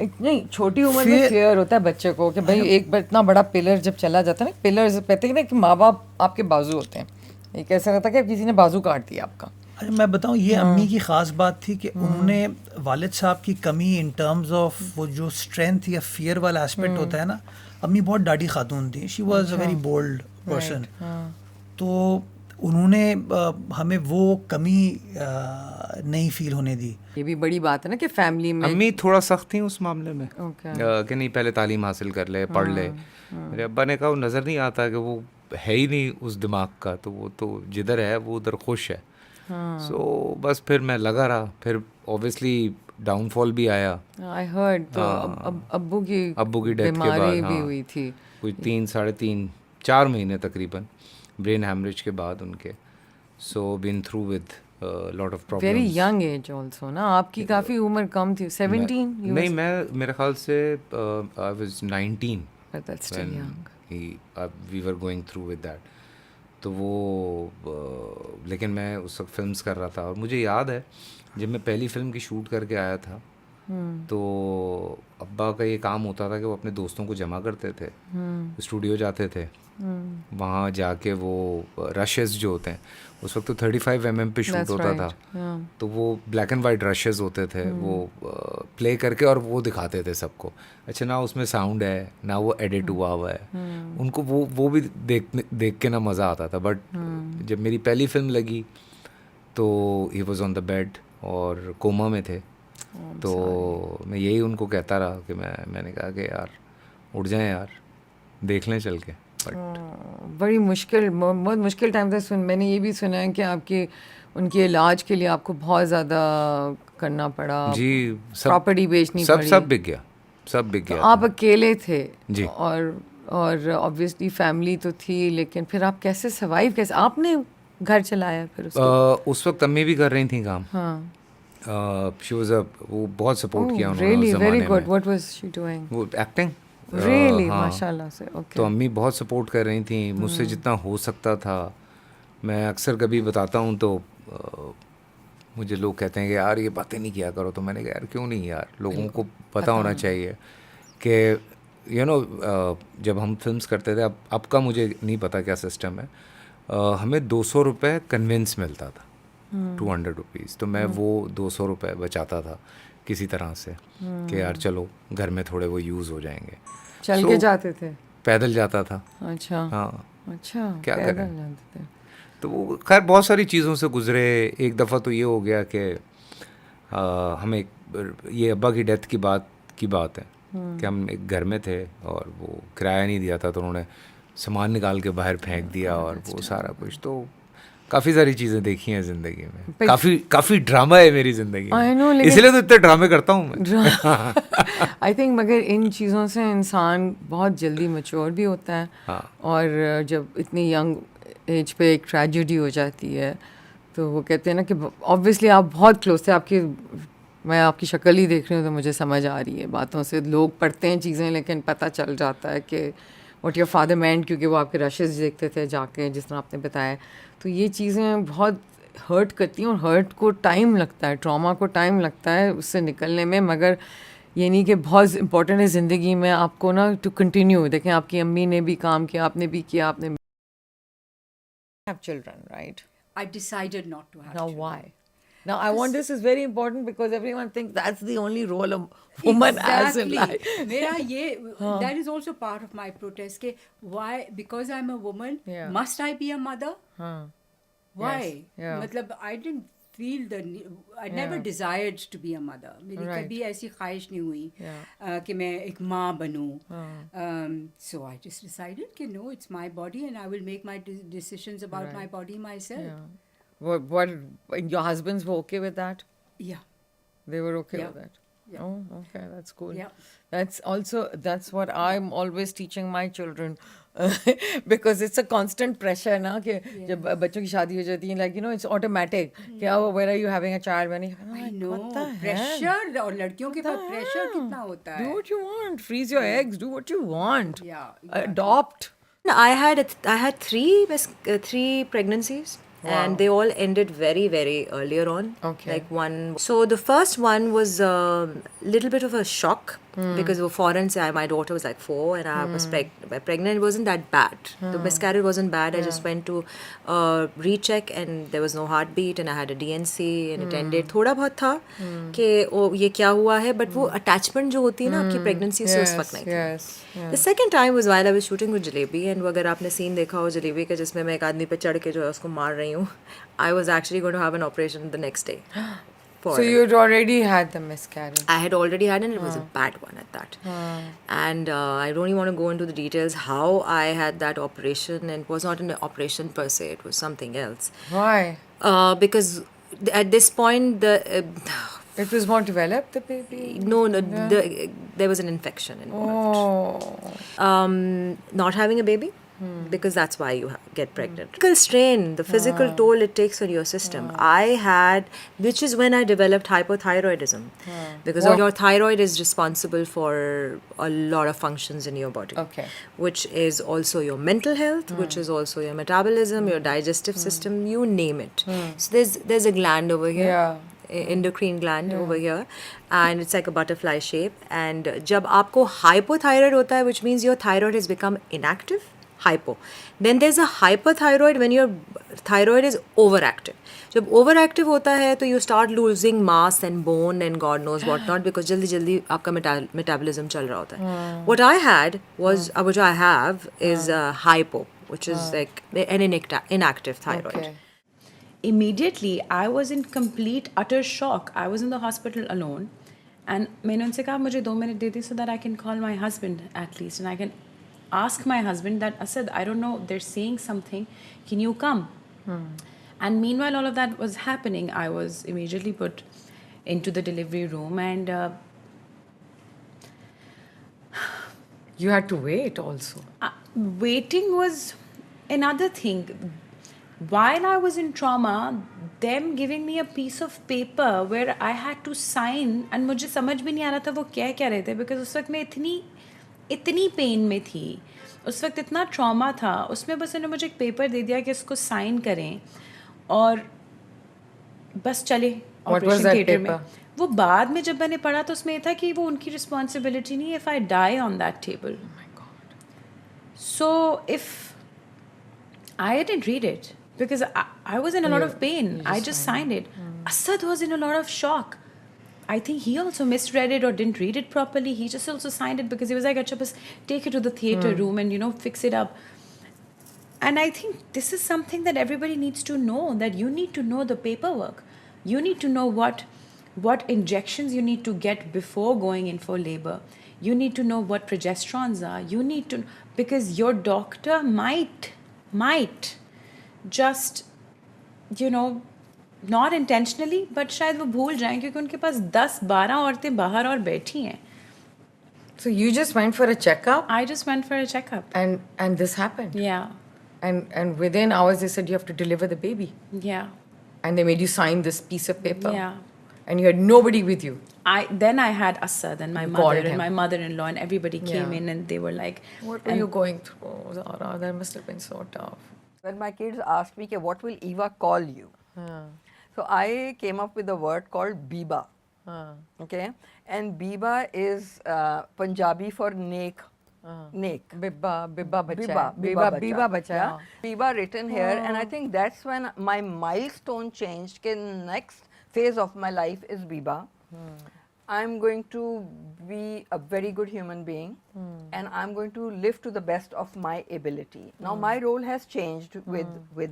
नहीं छोटी उम्र में फियर होता है बच्चे को कि भाई एक इतना बड़ा पिलर जब चला जाता है ना, पिलर कहते हैं ना कि माँ बाप आपके बाजू होते हैं, एक ऐसा रहता है कि किसी ने बाजू काट दिया आपका. अच्छा मैं बताऊं, ये अम्मी की ख़ास बात थी कि उन्होंने वालिद साहब की कमी इन टर्म्स ऑफ वो जो स्ट्रेंथ या फियर वाला एस्पेक्ट होता है ना, अम्मी बहुत डाढ़ी खातून थी. She was a very bold person. तो उन्होंने हमें वो कमी नहीं फील होने दी. ये भी बड़ी बात है ना कि फैमिली में अम्मी थोड़ा सख्त थी उस मामले में कि नहीं पहले तालीम हासिल कर ले, पढ़ ले. मेरे अब्बा ने कहा वो नज़र नहीं आता कि वो है ही नहीं उस दिमाग का, तो वो तो जिधर है वो उधर खुश है. सो बस फिर मैं लगा रहा. फिर ऑब्वियसली डाउनफॉल भी आया. आई हर्ड तो अब्बू की डेथ के बाद भी हुई थी कोई 3-4 महीने तकरीबन ब्रेन हैमरेज के बाद उनके. So been through with lot of problems. Very young age also ना, आपकी काफ़ी उम्र कम थी. 17? नहीं, मैं मेरे ख्याल से I was 19 that's still young. We were going through with that. तो वो लेकिन मैं उस वक्त फिल्म्स कर रहा था. और मुझे याद है जब मैं पहली फ़िल्म की शूट करके आया था, तो अब्बा का ये काम होता था कि वो अपने दोस्तों को जमा करते थे, स्टूडियो जाते थे, वहाँ जाके वो रशेस जो होते हैं उस वक्त तो 35 mm पे शूट होता था. तो वो ब्लैक एंड वाइट रशेस होते थे, वो प्ले करके और वो दिखाते थे सबको. अच्छा ना उसमें साउंड है ना वो एडिट हुआ हुआ है. उनको वो भी देख के ना मज़ा आता था. बट जब मेरी पहली फिल्म लगी तो he was on the bed और कोमा में थे. तो मैं यही उनको कहता रहा कि मैंने कहा कि यार उठ जाएं यार, देख लें चल के. बड़ी मुश्किल, बहुत मुश्किल टाइम था. मैंने ये भी सुना है कि आपके उनके इलाज के लिए आपको बहुत ज़्यादा करना पड़ा जी. प्रॉपर्टी बेचनी पड़ी. सब बिक गया, सब बिक गया. आप अकेले थे जी. और ऑब्वियसली फैमिली तो थी, लेकिन फिर आप कैसे सर्वाइव, कैसे आपने घर चलाया फिर उस वक्त अम्मी भी कर रही थी काम. हाँ. शी वाज वो बहुत सपोर्ट किया उन्होंने. Really very good. What was she doing? वो एक्टिंग. रियली माशाल्लाह से. ओके. तो अम्मी बहुत सपोर्ट कर रही थी मुझसे जितना हो सकता था. मैं अक्सर कभी बताता हूँ तो मुझे लोग कहते हैं कि यार ये बातें नहीं किया करो. तो मैंने कहा यार क्यों नहीं यार, लोगों को पता होना चाहिए कि जब हम फिल्म्स करते थे, अब का मुझे नहीं पता क्या सिस्टम है, हमें 200 रुपये कन्विंस मिलता था, 200 रुपीज़. तो मैं वो 200 रुपये बचाता था किसी तरह से कि यार चलो घर में थोड़े वो यूज़ हो जाएंगे. चल के जाते थे? पैदल जाता था. अच्छा. हाँ. अच्छा. क्या करें. तो वो खैर बहुत सारी चीज़ों से गुजरे. एक दफ़ा तो ये हो गया कि हमें ये अब्बा की डेथ की बात है कि हम एक घर में थे और वो किराया नहीं दिया था, तो उन्होंने सामान निकाल के बाहर फेंक दिया और वो सारा कुछ. तो काफ़ी सारी चीज़ें देखी हैं ज़िंदगी में. काफ़ी ड्रामा है मेरी ज़िंदगी में, इसलिए तो इतने ड्रामे करता हूँ मैं. आई थिंक मगर इन चीज़ों से इंसान बहुत जल्दी मैच्योर भी होता है. हाँ. और जब इतनी यंग एज पे एक ट्रेजेडी हो जाती है तो वो कहते हैं ना कि ऑब्वियसली आप बहुत क्लोज थे. मैं आपकी शक्ल ही देख रही हूँ तो मुझे समझ आ रही है बातों से. लोग पढ़ते हैं चीज़ें लेकिन पता चल जाता है कि व्हाट योर फादर मेंट, क्योंकि वो आपके रशेस देखते थे जाके, जिस तरह आपने बताया. तो ये चीज़ें बहुत हर्ट करती हैं और हर्ट को टाइम लगता है, ट्रॉमा को टाइम लगता है उससे निकलने में. मगर ये नहीं कि बहुत इंपॉर्टेंट है ज़िंदगी में आपको ना टू कंटिन्यू. देखें आपकी अम्मी ने भी काम किया, आपने भी किया, आपने. Have children, right? I decided not to have Now children. why? Now I want this is very important because everyone thinks that's the only role a woman has in life. मेरा ये that is also part of my protest के why, because I'm a woman, must I be a mother? Why? Yes. Yeah. मतलब I didn't feel I never desired to be a mother. मेरी कभी ऐसी ख्वाहिश नहीं हुई कि मैं एक माँ बनूँ. So I just decided कि no, it's my body and I will make my decisions about my body myself. What your husbands were okay with that? Yeah. They were okay Yeah. with that. Yeah. Oh, okay, that's cool. Yeah. That's what I'm always teaching my children because it's a constant pressure ना कि जब बच्चों की शादी हो जाती है, like you know, it's automatic. क्या where are you having a child? When I know pressure और लड़कियों के पास pressure कितना होता है. Do what you want. Freeze your eggs. Do what you want. Yeah. Adopt. I had three pregnancies. Wow. And they all ended very, very earlier on. Okay. Like one. So the first one was a little bit of a shock because foreign. My daughter was like 4 and I was pregnant. It wasn't that bad. The miscarriage wasn't bad. I just went to recheck and there was no heartbeat and I had a DNC and it ended. थोड़ा बहुत था कि ये क्या हुआ है, but वो attachment जो होती है ना आपकी pregnancy से उस वक्त नहीं थी. The second time was while I was shooting with Jalebi, and वो अगर आपने scene देखा हो जलेबी का जिसमें मैं एक आदमी पे चढ़ के जो है उसको मार रही हूँ, I was actually going to have an operation the next day. So you'd already had the miscarriage. I had already had, and it was a bad one at that. And I don't even want to go into the details how I had that operation, and it was not an operation per se; it was something else. Why? Because at this point it was more developed, the baby? No, there was an infection involved. Not having a baby, because that's why you get pregnant. Physical strain, the physical toll it takes on your system. I had, which is when I developed hypothyroidism, because your thyroid is responsible for a lot of functions in your body. Okay. Which is also your mental health, which is also your metabolism, your digestive system, you name it. So there's a gland over here. Yeah. Endocrine gland over here, and it's like a butterfly shape. And जब आपको hypothyroid होता है, which means your thyroid has become inactive, hypo. Then there's a hyperthyroid when your thyroid is overactive. जब overactive होता है तो you start losing mass and bone and God knows what not, because जल्दी जल्दी आपका metabolism चल रहा होता है. What I had was, which I have, is hypo, which is like an inactive thyroid. Okay. Immediately, I was in complete, utter shock. I was in the hospital alone. And मैंने उनसे कहा मुझे 2 minutes they the so that I can call my husband at least. And I can ask my husband that, Asad, I don't know, they're saying something. Can you come? And meanwhile, all of that was happening. I was immediately put into the delivery room and... you had to wait also. Waiting was another thing. While I was in trauma, them giving me a piece of paper where I had to sign, and मुझे समझ भी नहीं आ रहा था वो क्या क्या रहे थे, because उस वक्त मैं इतनी पेन में थी, उस वक्त इतना ट्रॉमा था, उसमें बस उन्होंने मुझे एक पेपर दे दिया कि इसको साइन करें और बस चले ऑपरेशन थिएटर में. वो बाद में जब मैंने पढ़ा तो उसमें ये था कि वो उनकी रिस्पॉन्सिबिलिटी नहीं, if I die on that table. So if I didn't read it because I was in a lot of pain. I just signed it. Asad was in a lot of shock. I think he also misread it or didn't read it properly. He just also signed it because he was like, "Acha, bas take it to the theater room and fix it up." And I think this is something that everybody needs to know, that you need to know the paperwork. You need to know what injections you need to get before going in for labor. You need to know what progesterones are. You need to, because your doctor might just not intentionally, but शायद वो भूल जाएं क्योंकि उनके पास 10-12 औरतें बाहर और बैठी हैं. So you just went for a checkup? I just went for a checkup. And this happened? Yeah. And within hours they said you have to deliver the baby? Yeah. And they made you sign this piece of paper? Yeah. And you had nobody with you? Then I had Asad and my mother and my mother-in-law and everybody came in and they were like... What were you going through, Zara? That must have been so tough. When my kids asked me, what will Eva call you? So I came up with a word called Biba. Okay? And Biba is Punjabi for Nek. Nick. Bibba Biba Bacha. yeah. Biba written here, and I think that's when my milestone changed. Okay, next phase of my life is Biba. I'm going to be a very good human being, and I'm going to live to the best of my ability. Now my role has changed with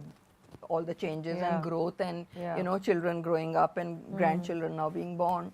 all the changes and growth, and you know, children growing up and grandchildren now being born.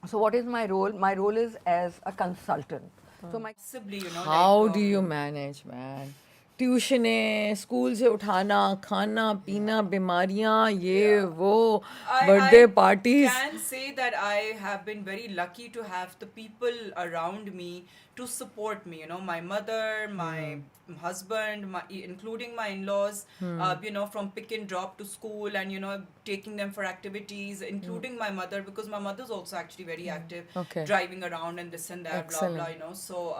So what is my role? My role is as a consultant. So my Possibly, you know, How like, do you manage, man? Tuition है, school से उठाना, खाना पीना, बीमारियां, ये वो, birthday parties. I can say that I have been very lucky to have the people around me to support me. You know, my mother, my husband, including my in-laws. You know, from pick and drop to school, and you know, taking them for activities, including my mother, because my mother's also actually very active, driving around and this and that, blah blah. You know, so.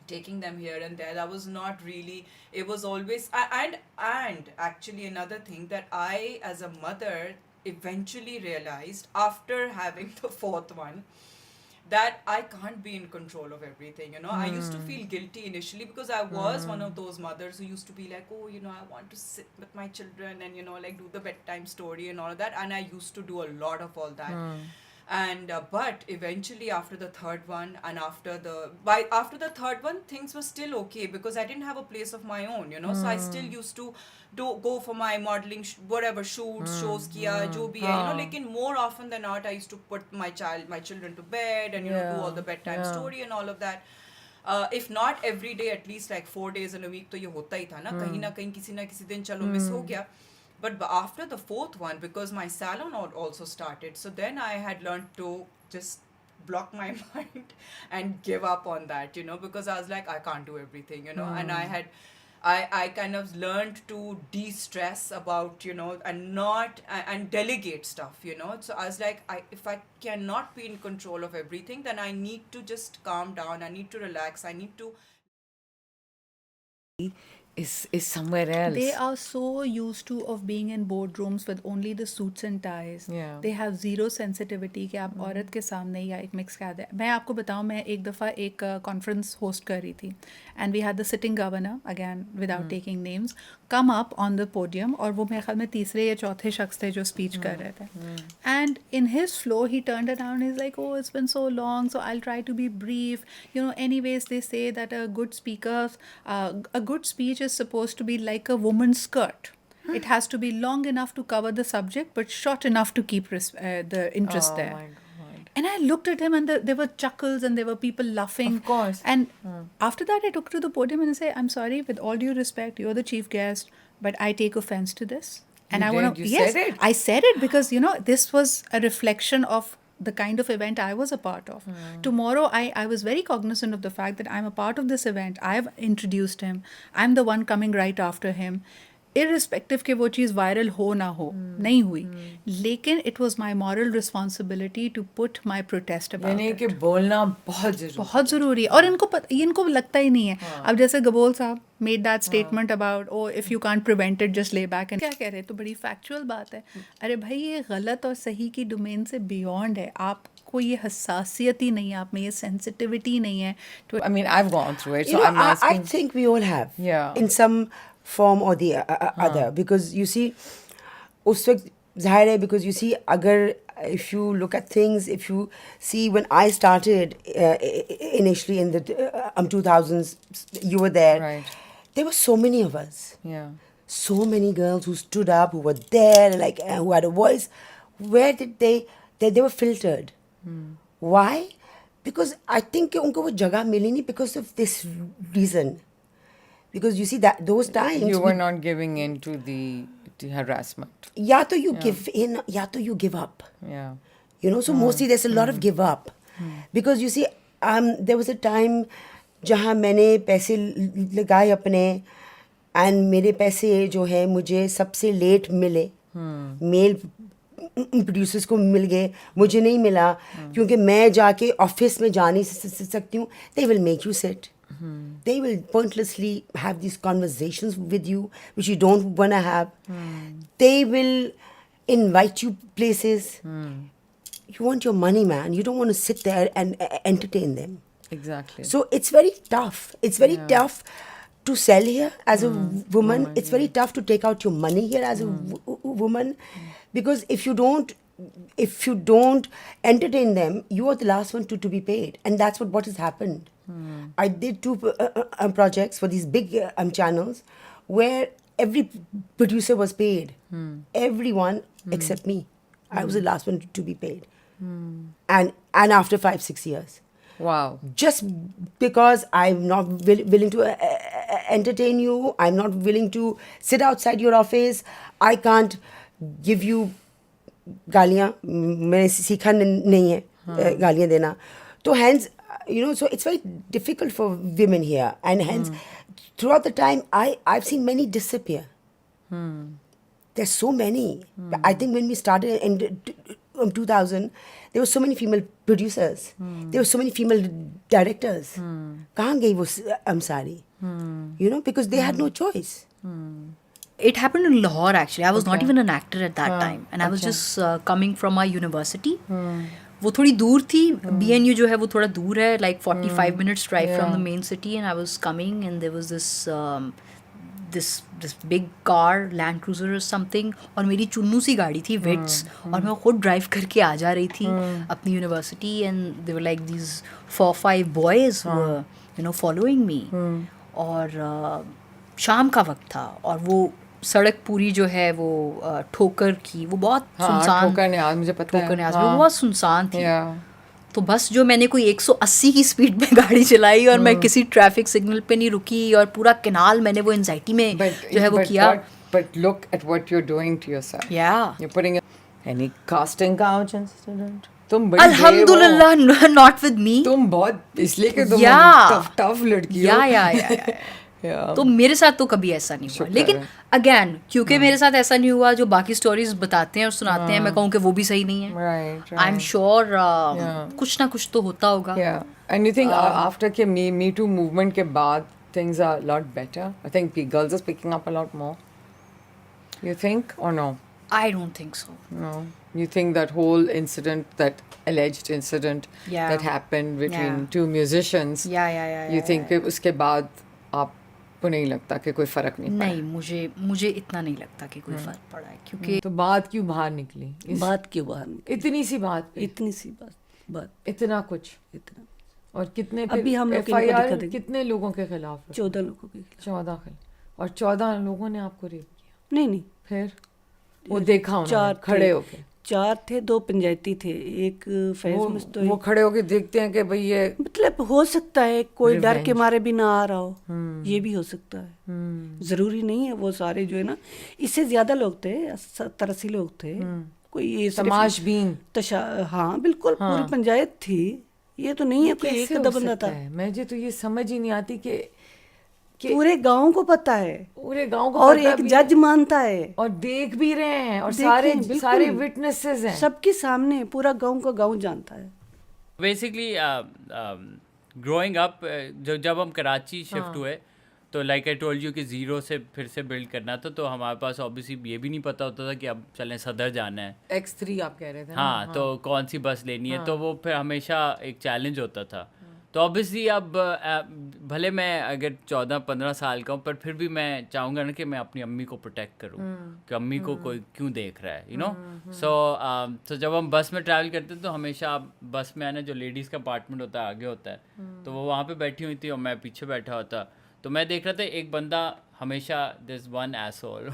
Taking them here and there, that was not really, it was always, and actually another thing that I as a mother eventually realized after having the fourth one, that I can't be in control of everything, you know. I used to feel guilty initially because I was one of those mothers who used to be like, oh, you know, I want to sit with my children and, you know, like do the bedtime story and all of that, and I used to do a lot of all that. And but eventually after the third one, and after the third one, things were still okay because I didn't have a place of my own, you know. So I still used to go for my modeling whatever shoots, shows kiya jo bhi hai, you know. Like more often than not, I used to put my children to bed and you know, do all the bedtime story and all of that. If not every day, at least like 4 days in a week, तो ये होता ही था ना कहीं किसी ना किसी दिन चलो मिस हो गया. But after the fourth one, because my salon also started, so then I had learned to just block my mind and give up on that, you know, because I was like, I can't do everything, you know. And I kind of learned to de-stress about, you know, and delegate stuff, you know. So I was like, if I cannot be in control of everything, then I need to just calm down, I need to relax, I need to... is somewhere else. They are so used to of being in boardrooms with only the suits and ties. They have zero sensitivity कि आप औरत के सामने या एक mix कर दे. मैं आपको बताऊँ, मैं एक दफ़ा एक कॉन्फ्रेंस होस्ट कर रही थी, and we had the sitting governor, again without taking names, come up on the podium, और वो मेरे ख्याल में तीसरे या चौथे शख्स थे जो स्पीच कर रहे थे. And in his flow he turned around, he's like, oh, it's been so long, so I'll try to be brief, you know. Anyways, they say that a good speech is supposed to be like a woman's skirt. It has to be long enough to cover the subject but short enough to keep the interest there. My God. And I looked at him, and there were chuckles and there were people laughing. Of course. And after that I took to the podium and I say, I'm sorry, with all due respect, you're the chief guest, but I take offense to this. And said it? I said it because, you know, this was a reflection of the kind of event I was a part of. Tomorrow, I was very cognizant of the fact that I'm a part of this event. I've introduced him. I'm the one coming right after him. Irrespective के वो चीज़ viral हो ना हो, नहीं हुई. लेकिन it was my moral responsibility to put my protest about यानी it. कि बोलना बहुत ज़रूरी है. और इनको लगता ही नहीं है. अब जैसे गबोल साहब made that statement about, oh, if you can't prevent it, just lay back. And क्या कह रहे, तो बड़ी factual बात है. अरे भाई, ये गलत और सही की डोमेन से beyond है. आपको ये हसासियत ही नहीं है, आप में ये sensitivity नहीं है. I mean, I've gone through it, so you know, I'm asking. I think we all have. Yeah. In some form or the other, because you see, उस वक्त ज़ाहिर है, because you see, अगर if you look at things, if you see when I started initially in the 2000s, you were there. Right. There were so many of us. Yeah. So many girls who stood up, who were there, like who had a voice. Where did they were filtered. Why? Because I think उनको वो जगह मिली नहीं because of this reason. Because you see that those times You were not giving in to the harassment. या तो you give in, या तो you give up. Yeah. You know, so mostly there's a lot of give up. Because you see, there was a time जहाँ मैंने पैसे लगाए अपने, and मेरे पैसे जो है मुझे सबसे लेट मिले. मेल प्रोड्यूसर्स को मिल गए, मुझे नहीं मिला क्योंकि मैं जाके ऑफिस में जा नहीं सकती हूँ. They will make you sit. They will pointlessly have these conversations with you which you don't want to have. They will invite you places. You want your money, man. You don't want to sit there and entertain them. Exactly. So it's very tough. It's very tough to sell here as a woman. It's very tough to take out your money here as a woman, because if you don't entertain them, you are the last one to be paid, and that's what has happened. I did 2 projects for these big channels where every producer was paid. Everyone except me. I was the last one to be paid. And after 5-6 years. Wow. Just because I'm not willing to entertain you, I'm not willing to sit outside your office, I can't give you गालियाँ, मैंने सीखा नहीं है गालियाँ देना. So hence, so it's very difficult for women here, and hence throughout the time I've seen many disappear. There's so many. I think when we started in 2000, there were so many female producers. There were so many female directors. कहाँ गई वो सारी? Because they had no choice. It happened in Lahore actually. I was not even an actor at that time, and I was just coming from my university. वो थोड़ी दूर थी. BNU जो है वो थोड़ा दूर है, like 45 minutes drive from the main city, and I was coming, and there was this big car, Land Cruiser or something, और मेरी चुन्नू सी गाड़ी थी Vitz, और मैं खुद ड्राइव करके आ जा रही थी अपनी university, and they were like these 4-5 boys were following me, और शाम का वक्त था, और वो सड़क पूरी जो है वो ठोकर की, वो बहुत सुनसान, ठोकर न्याज, मुझे पता है, ठोकर न्याज में बहुत सुनसान थी. तो बस जो मैंने कोई 180 की स्पीड में गाड़ी चलाई, और मैं किसी ट्रैफिक सिग्नल पे नहीं रुकी, और पूरा कैनाल मैंने वो एंजाइटी में जो है वो किया. But look at what you're doing to yourself. Yeah. You're putting any casting couch incident. तुम अल्हम्दुलिल्लाह not with me. तुम बहुत, इसलिए कि तुम tough लड़की हो. या तो मेरे साथ तो कभी ऐसा नहीं हुआ, लेकिन अगेन क्योंकि मेरे साथ ऐसा नहीं हुआ, जो बाकी स्टोरीज बताते हैं और सुनाते हैं, मैं कहूँ कि वो भी सही नहीं है. आई एम श्योर कुछ ना कुछ तो होता होगा. एंड यू थिंक आफ्टर के मी टू मूवमेंट के बाद things are a lot better? I think girls are picking up a lot more. You think or no? I don't think so. No. You think that whole incident, that alleged incident that happened between two musicians, you think उसके बाद आपको नहीं लगता कि कोई फर्क नहीं पड़ा? नहीं, मुझे इतना नहीं लगता कि कोई फर्क पड़ा है, क्योंकि तो बात क्यों बाहर निकली? इतनी सी बात, इतना कुछ, और कितने अभी हम लोग FIR कितने लोगों के खिलाफ? 14 लोगों के खिलाफ. 14 और 14 लोगों ने आपको रेप किया? नहीं. फिर वो देखा उन्होंने खड़े होके? 4 थे, 2 पंचायती थे, एक फैज मुस्तोई. वो खड़े होके देखते हैं कि भाई ये मतलब हो सकता है कोई डर के मारे भी ना आ रहा हो, ये भी हो सकता है. जरूरी नहीं है वो सारे जो है ना, इससे ज्यादा लोग थे, 70-80 लोग थे. कोई ये तमाशबीन, हाँ बिल्कुल पूरी पंचायत थी. ये तो नहीं है कोई एक आधा बंदा था. मुझे तो ये समझ ही नहीं आती कि पूरे गांव को पता है, पूरे गांव को और पता एक जज मानता है, और देख भी रहे हैं, और सारे विटनेसेस हैं, सबके सामने पूरा गांव का गांव जानता है. बेसिकली ग्रोइंग अप जब हम कराची शिफ्ट हुए, तो लाइक आई टोल्ड यू कि ज़ीरो से फिर से बिल्ड करना था, तो हमारे पास ऑब्वियसली ये भी नहीं पता होता था कि अब चलें सदर जाना है. X3 आप कह रहे थे. हाँ, तो कौन सी बस लेनी है, तो वो फिर हमेशा एक चैलेंज होता था. तो ऑब्वियसली अब भले मैं अगर 14-15 साल का हूँ, पर फिर भी मैं चाहूँगा ना कि मैं अपनी अम्मी को प्रोटेक्ट करूँ, कि अम्मी को कोई क्यों देख रहा है, यू नो. सो जब हम बस में ट्रैवल करते हैं, तो हमेशा बस में आना, जो लेडीज़ का अपार्टमेंट होता है आगे होता है, तो वो वहाँ पे बैठी हुई थी और मैं पीछे बैठा होता. तो मैं देख रहा था एक बंदा हमेशा, this one asshole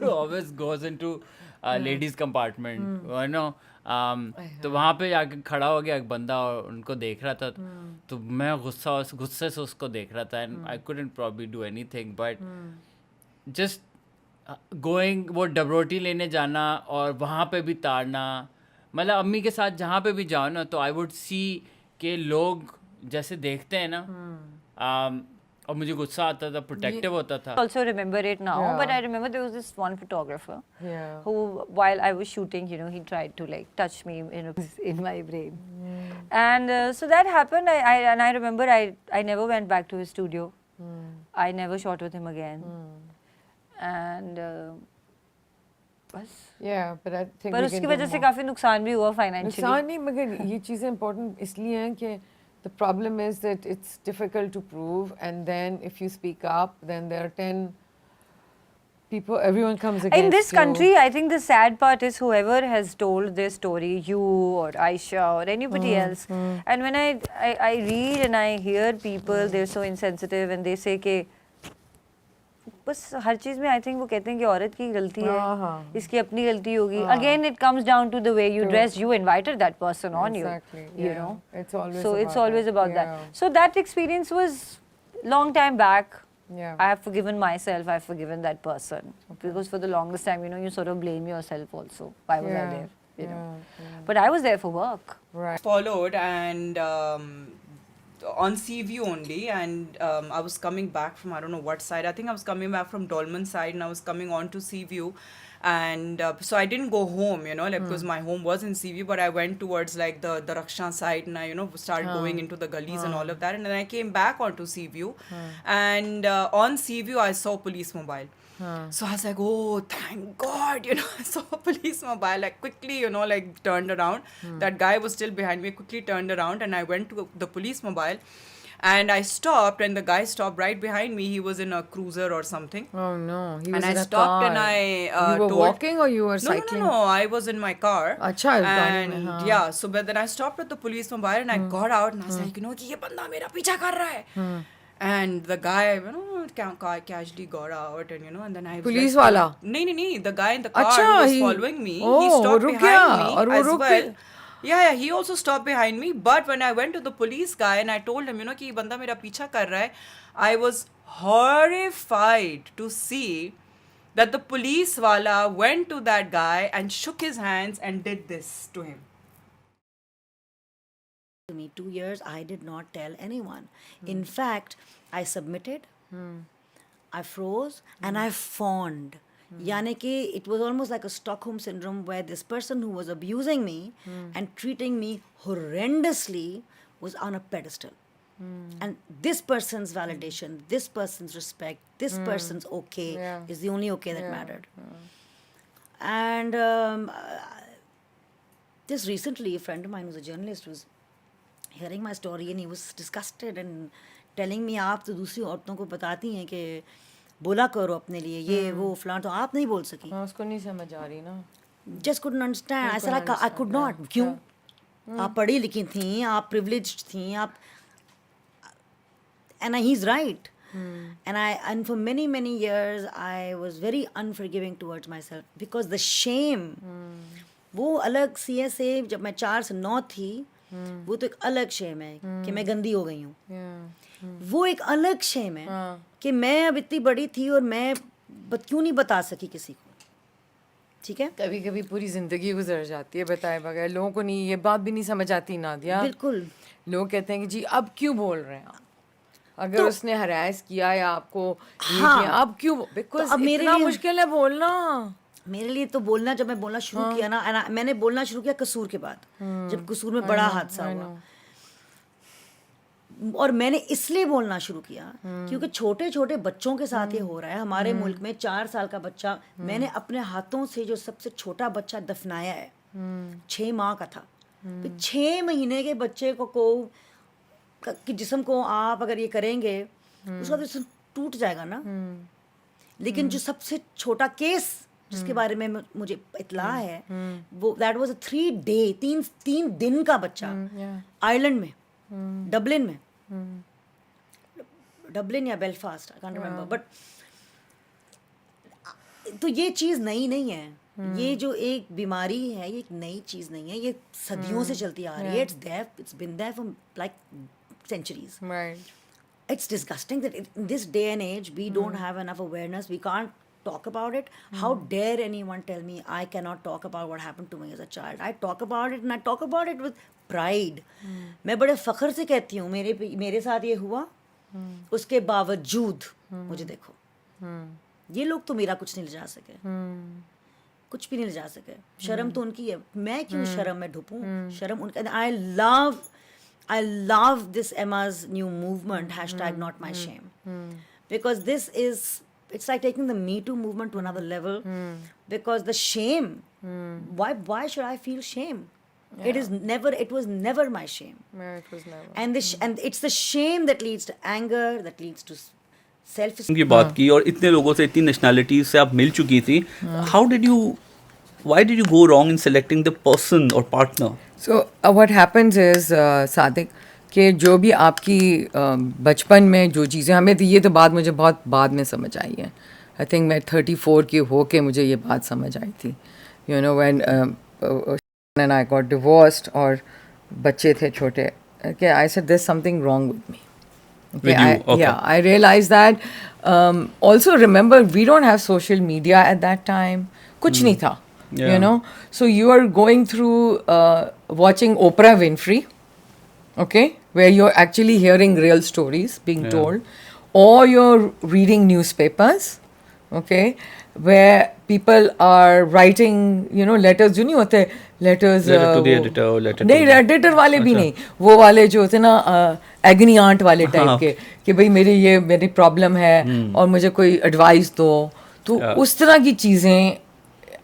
always goes into ladies compartment, you know. तो वहाँ पे जाके खड़ा हो गया एक बंदा और उनको देख रहा था. तो मैं गुस्से से उसको देख रहा था, and I couldn't probably do anything, but just going, वो डबरोटी लेने जाना और वहाँ पे भी ताड़ना. मतलब अम्मी के साथ जहाँ पे भी जाओ ना, तो आई वुड सी के लोग जैसे देखते हैं ना, और मुझे गुस्सा आता था, प्रोटेक्टिव होता था. Also remember it now, but I remember there was this one photographer who, while I was shooting, he tried to like touch me in my brain, and so that happened. I remember I never went back to his studio. I never shot with him again, and बस. But I think. पर उसकी वजह से काफी नुकसान भी हुआ financially. नुकसान नहीं, मगर ये चीज़ें important इसलिए हैं कि The problem is that it's difficult to prove, and then if you speak up, then there are 10 people, everyone comes against you. In this country, I think the sad part is whoever has told this story, you or Aisha or anybody else, and when I read and I hear people, they're so insensitive and they say कि बस हर चीज़ में I think वो कहते हैं कि औरत की गलती है, इसकी अपनी गलती होगी. Again, it comes down to the way you dress. You invited that person on you, you know. It's always so about it's always that. about that. So that experience was long time back. Yeah. I have forgiven myself. I've forgiven that person because for the longest time, you know, you sort of blame yourself also. Why was I there? You know, but I was there for work. Right. Followed and on Seaview only, and I was coming back from I don't know what side. I think I was coming back from Dolman side, and I was coming on to Seaview, and so I didn't go home, you know, like because my home was in Seaview, but I went towards like the Raksha side, and I started going into the gullies and all of that, and then I came back onto Seaview, and on Seaview I saw police mobile. So I was like, oh, thank God, you know, I saw a police mobile, like quickly, you know, like turned around. That guy was still behind me, quickly turned around, and I went to the police mobile and I stopped, and the guy stopped right behind me. He was in a cruiser or something. Oh no, he was and in I a stopped car. and I you were told, walking or you were cycling? No, I was in my car. Acha, and yeah, so but then I stopped at the police mobile and I got out and I was like, you know, कि ये बंदा मेरा पीछा कर रहा है. And the guy, you know, casually got out, and you know, and then I was Police like, wala? No, the guy in the car Achha, who was he- following me, Oh, he stopped रुक behind गया, me और वो as रुक well. गया? Yeah, he also stopped behind me. But when I went to the police guy and I told him, you know, कि ये बंदा मेरा पीछा कर रहा है, I was horrified to see that the police wala went to that guy and shook his hands and did this to him. To me, 2 years, I did not tell anyone. In fact, I submitted, I froze, and I fawned. Yani ki it was almost like a Stockholm syndrome where this person who was abusing me and treating me horrendously was on a pedestal. And this person's validation, this person's respect, this person's okay is the only okay that mattered. And just recently, a friend of mine who's a journalist was hearing my story and he was disgusted and telling me आप तो दूसरी औरतों को बताती हैं कि बोला करो अपने लिए ये वो फलां तो आप नहीं बोल सकी. उसको नहीं समझ आ रही ना. Just couldn't understand. I said I could not. क्यों? आप पढ़ी लिखी थी, आप privileged थी, आप and he's right. And for many years I was very unforgiving towards myself because the shame वो अलग CSA जब मैं 4 से 9 थी वो तो एक अलग शेम है कि मैं गंदी हो गई हूँ. वो एक अलग शेम है कि मैं अब इतनी बड़ी थी और मैं क्यों नहीं बता सकी किसी को. ठीक है, कभी कभी पूरी जिंदगी गुजर जाती है बताए बगैर. लोगों को नहीं ये बात भी नहीं समझ आती नादिया. बिल्कुल. लोग कहते हैं कि जी अब क्यों बोल रहे हैं आप, अगर उसने हरास किया या आपको ये हाँ, किया अब क्यों, बिकॉज अब मेरे इतना लिए मुश्किल है बोलना. मेरे लिए तो बोलना, जब मैं बोलना शुरू किया ना, मैंने बोलना शुरू किया कसूर के बाद, जब कसूर में बड़ा हादसा हुआ. और मैंने इसलिए बोलना शुरू किया क्योंकि छोटे छोटे बच्चों के साथ ये हो रहा है हमारे मुल्क में. 4 साल का बच्चा मैंने अपने हाथों से जो सबसे छोटा बच्चा दफनाया है 6 माह का था. 6 महीने के बच्चे को कि जिस्म को आप अगर ये करेंगे उसका जिस्म टूट जाएगा ना. लेकिन जो सबसे छोटा केस जिसके बारे में मुझे इत्ला है वो दैट वाज अ 3 दिन का बच्चा आयरलैंड में, डबलिन में, डबलिन या Belfast, I can't remember. But तो ये चीज़ नई नहीं है. ये जो एक बीमारी है ये एक नई चीज़ नहीं है, ये सदियों से चलती आ रही है. It's been there for like centuries. Right. It's disgusting that in this day and age we don't have enough awareness. We can't talk about it. How dare anyone tell me I cannot talk about what happened to me as a child? I talk about it and I talk about it with pride. मैं बड़े फख्र से कहती हूँ मेरे साथ ये हुआ, उसके बावजूद मुझे देखो. ये लोग तो मेरा कुछ नहीं ले जा सके, कुछ भी नहीं ले जा सके. शर्म तो उनकी है, मैं क्यों शर्म में ढुपूं. शर्म उनका. I love this Emma's new movement, #not my shame. Because this is, it's like taking the Me Too movement to another level. Because the shame, why should I feel shame? It was never my shame. Yeah, it was never. And it's the shame that leads to anger, that leads to self-esteem. की बात की और इतने लोगों से इतनी nationalities से आप मिल चुकी थी. Why did you go wrong in selecting the person or partner? So what happens is Sadiq कि जो भी आपकी बचपन में जो चीज़ें हमें थी, ये तो बात मुझे बहुत बाद में समझ आई है. आई थिंक मैं 34 की हो के मुझे ये बात समझ आई थी. You know when and I got divorced और बच्चे थे छोटे, कि I said there is something wrong with me. With you? Okay. Yeah, I realized that. Also remember, we don't have social media at that time. कुछ नहीं था. Yeah. You know, so you are going through watching Oprah Winfrey, okay, where you're actually hearing real stories being Yeah. told, or you're reading newspapers, okay, where people are writing, you know, letters. जो नहीं होते letters. Letter to the editor or letter to नहीं, the- editor वाले भी अच्छा. नहीं, वो वाले जो होते ना एग्नी आंट वाले टाइप हाँ. के, कि भाई मेरी प्रॉब्लम है और मुझे कोई एडवाइस दो. तो Yeah. उस तरह की चीज़ें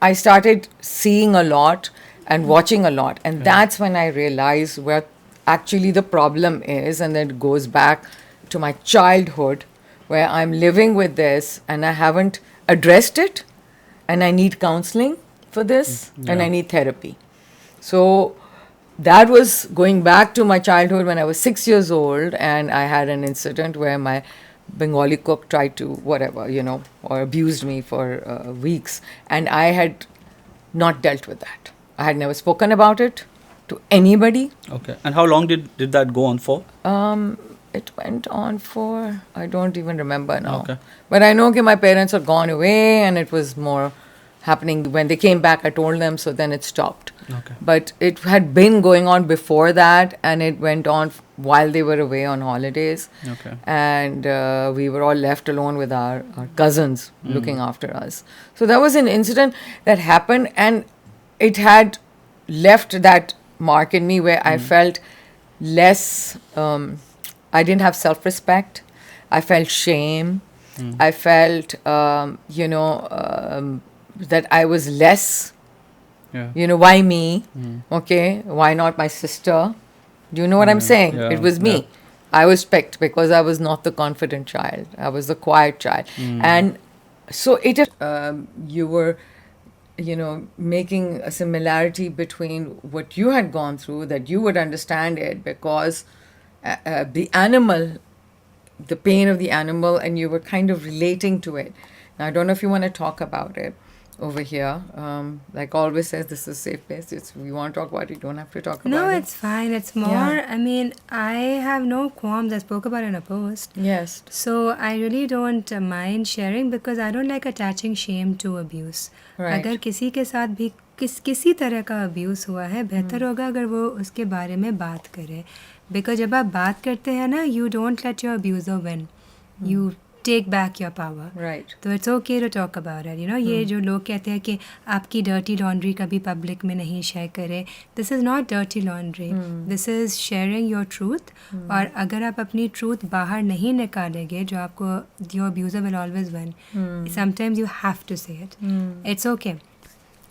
I started seeing a lot and watching a lot, and that's when I realized where actually the problem is, and then it goes back to my childhood where I'm living with this and I haven't addressed it, and I need counseling for this, and I need therapy. So that was going back to my childhood when I was 6 years old, and I had an incident where my Bengali cook tried to whatever, you know, or abused me for weeks, and I had not dealt with that. I had never spoken about it to anybody. Okay. And how long did that go on for? It went on for, I don't even remember now. Okay. But I know that my parents had gone away, and it was more happening when they came back. I told them, so then it stopped. Okay. But it had been going on before that, and it went on while they were away on holidays. Okay. And we were all left alone with our cousins looking after us. So that was an incident that happened, and it had left that mark in me where I felt less, I didn't have self-respect. I felt shame. I felt, you know, that I was less. Yeah. You know, why me? Okay, why not my sister? Do you know what I'm saying? Yeah, It was me. yeah. I was picked because I was not the confident child. I was the quiet child. And so you were, you know, making a similarity between what you had gone through, that you would understand it because the animal, the pain of the animal, and you were kind of relating to it. Now, I don't know if you want to talk about it over here. Like always says, this is a safe place. We want to talk about it, you don't have to talk about it. No, it's fine. It's more, I mean, I have no qualms. I spoke about it in a post. Yes. So I really don't mind sharing because I don't like attaching shame to abuse. Right. अगर किसी के साथ भी किसी तरह का abuse हुआ है, बेहतर होगा अगर वो उसके बारे में बात करे. Because जब आप बात करते हैं ना, you don't let your abuser win. You take back your power. Right. तो it's okay to talk about it. You know, ये जो लोग कहते हैं कि आपकी dirty laundry कभी public में नहीं share करें. This is not dirty laundry. This is sharing your truth. और अगर आप अपनी truth बाहर नहीं निकालेंगे, जो आपको your abuser will always win. Sometimes you have to say it. It's okay.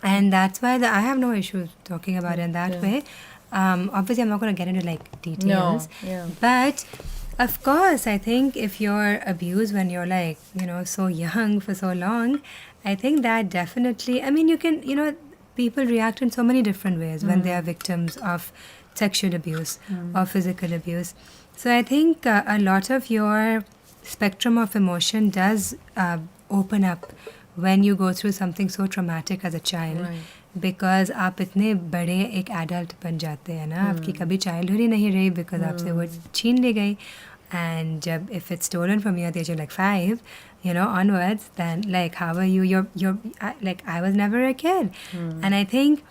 And that's why I have no issue talking about it in that way. Obviously, I'm not going to get into like details. No. Yeah. But of course, I think if you're abused when you're like, you know, so young for so long, I think that definitely, I mean, you can, you know, people react in so many different ways when they are victims of sexual abuse or physical abuse. So I think a lot of your spectrum of emotion does open up when you go through something so traumatic as a child. Right. Because आप इतने बड़े एक adult बन जाते हैं ना, आपकी कभी चाइल्डहुड ही नहीं रही बिकॉज आपसे वो छीन ली गई. एंड जब if it's stolen from your age like 5, you know, onwards, then like how are you? You're like I was never a kid, and I think.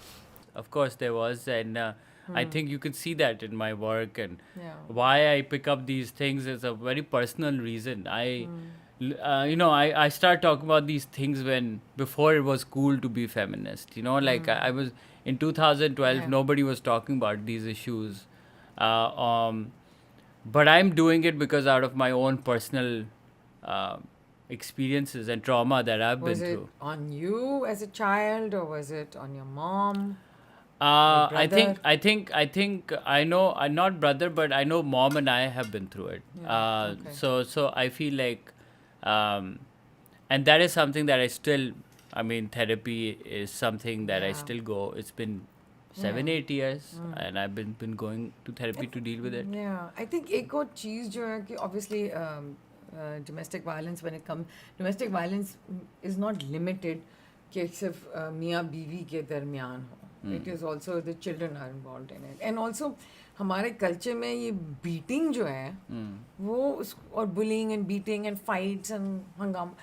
Of course there was, and I think you can see that in my work, and why I pick up these things is a very personal reason. You know, I started talking about these things before it was cool to be feminist. You know, like I was in 2012, nobody was talking about these issues. But I'm doing it because out of my own personal experiences and trauma that I've been through. Was it on you as a child, or was it on your mom? I think I know. I'm not brother, but I know mom and I have been through it. So I feel like, and that is something that I still. I mean, therapy is something that I still go. It's been 7-8 years, and I've been going to therapy to deal with it. Yeah, I think एक और चीज़ जो है कि obviously domestic violence, when it comes, domestic violence is not limited कि सिर्फ मियाँ बीवी के दरमियान हो. It is also the children are involved in it, and also हमारे कल्चर में ये beating जो है वो और bullying and beating and fights and हंगामा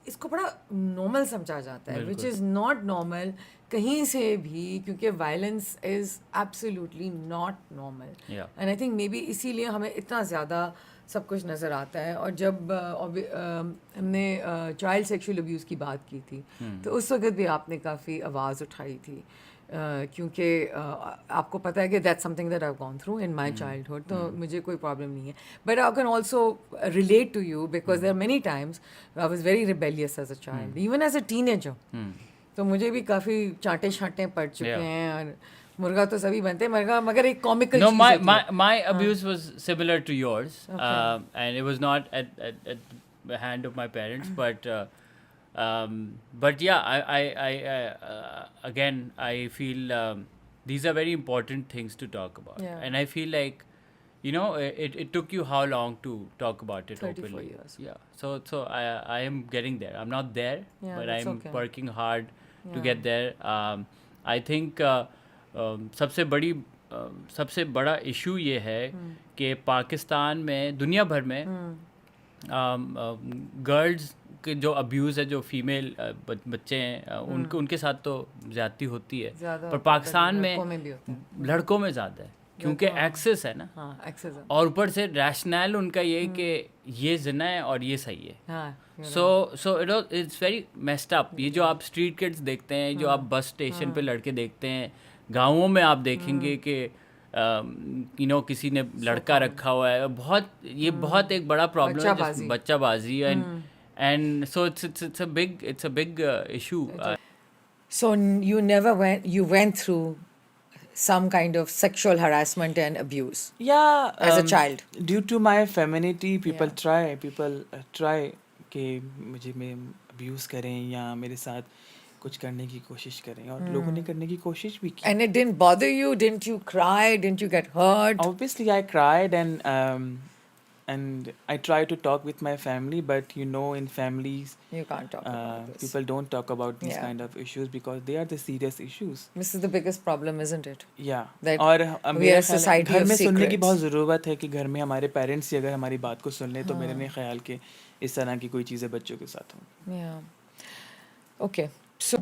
इसको बड़ा नॉर्मल समझा जाता है, विच इज़ नॉट नॉर्मल कहीं से भी, क्योंकि violence is absolutely not normal. And I think may be इसीलिए हमें इतना ज़्यादा सब कुछ नज़र आता है. और जब हमने चाइल्ड सेक्सुअल अब्यूज़ की बात की थी तो उस वक्त भी आपने काफ़ी आवाज़ उठाई थी, क्योंकि आपको पता है कि that's something that I have gone through in my childhood, तो मुझे कोई प्रॉब्लम नहीं है. But I can also relate to you because there are many times I was very rebellious as a child, even as a teenager. तो मुझे भी काफ़ी चांटे छांटे पड़ चुके हैं, और मुर्गा तो सभी बनते हैं, मगर एक comical No, my abuse was similar to yours, and it was not at the hand of my parents, but yeah, I again I feel these are very important things to talk about, and I feel like, you know, it took you how long to talk about it 34 openly? years. Yeah, so I am getting there. I'm not there, but I'm working hard to get there. I think सबसे बड़ा issue ये है कि पाकिस्तान में, दुनिया भर में girls के जो अब्यूज़ है, जो फीमेल बच्चे हैं उनके साथ तो ज़्यादती होती है, पर पाकिस्तान में लड़कों में ज़्यादा है, क्योंकि एक्सेस है ना. और ऊपर से रैशनल उनका ये कि ये ज़िना है और ये सही है. So it's very messed up. ये जो आप स्ट्रीट किड्स देखते हैं, जो आप बस स्टेशन पे लड़के देखते हैं, गाँवों में आप देखेंगे कि यू नो किसी ने लड़का रखा हुआ है. बहुत एक बड़ा प्रॉब्लम है, बच्चाबाजी. And so it's a big issue. So you went through some kind of sexual harassment and abuse. Yeah, as a child. Due to my femininity, people try कि मुझे में abuse करें या मेरे साथ कुछ करने की कोशिश करें, और लोगों ने करने की कोशिश भी की. And it didn't bother you? Didn't you cry? Didn't you get hurt? Obviously, I cried, and I try to talk with my family, but you know, in families, you can't talk about this. People don't talk about these kind of issues because they are the serious issues. This is the biggest problem, isn't it? Yeah. That और we are a society घर of में सुनने की secrets. बहुत ज़रूरत है कि घर में हमारे पेरेंट्स ही अगर हमारी बात को सुन ले तो मेरे नहीं ख्याल कि इस तरह की कोई चीज़ें बच्चों के साथ हों. Yeah. Okay. So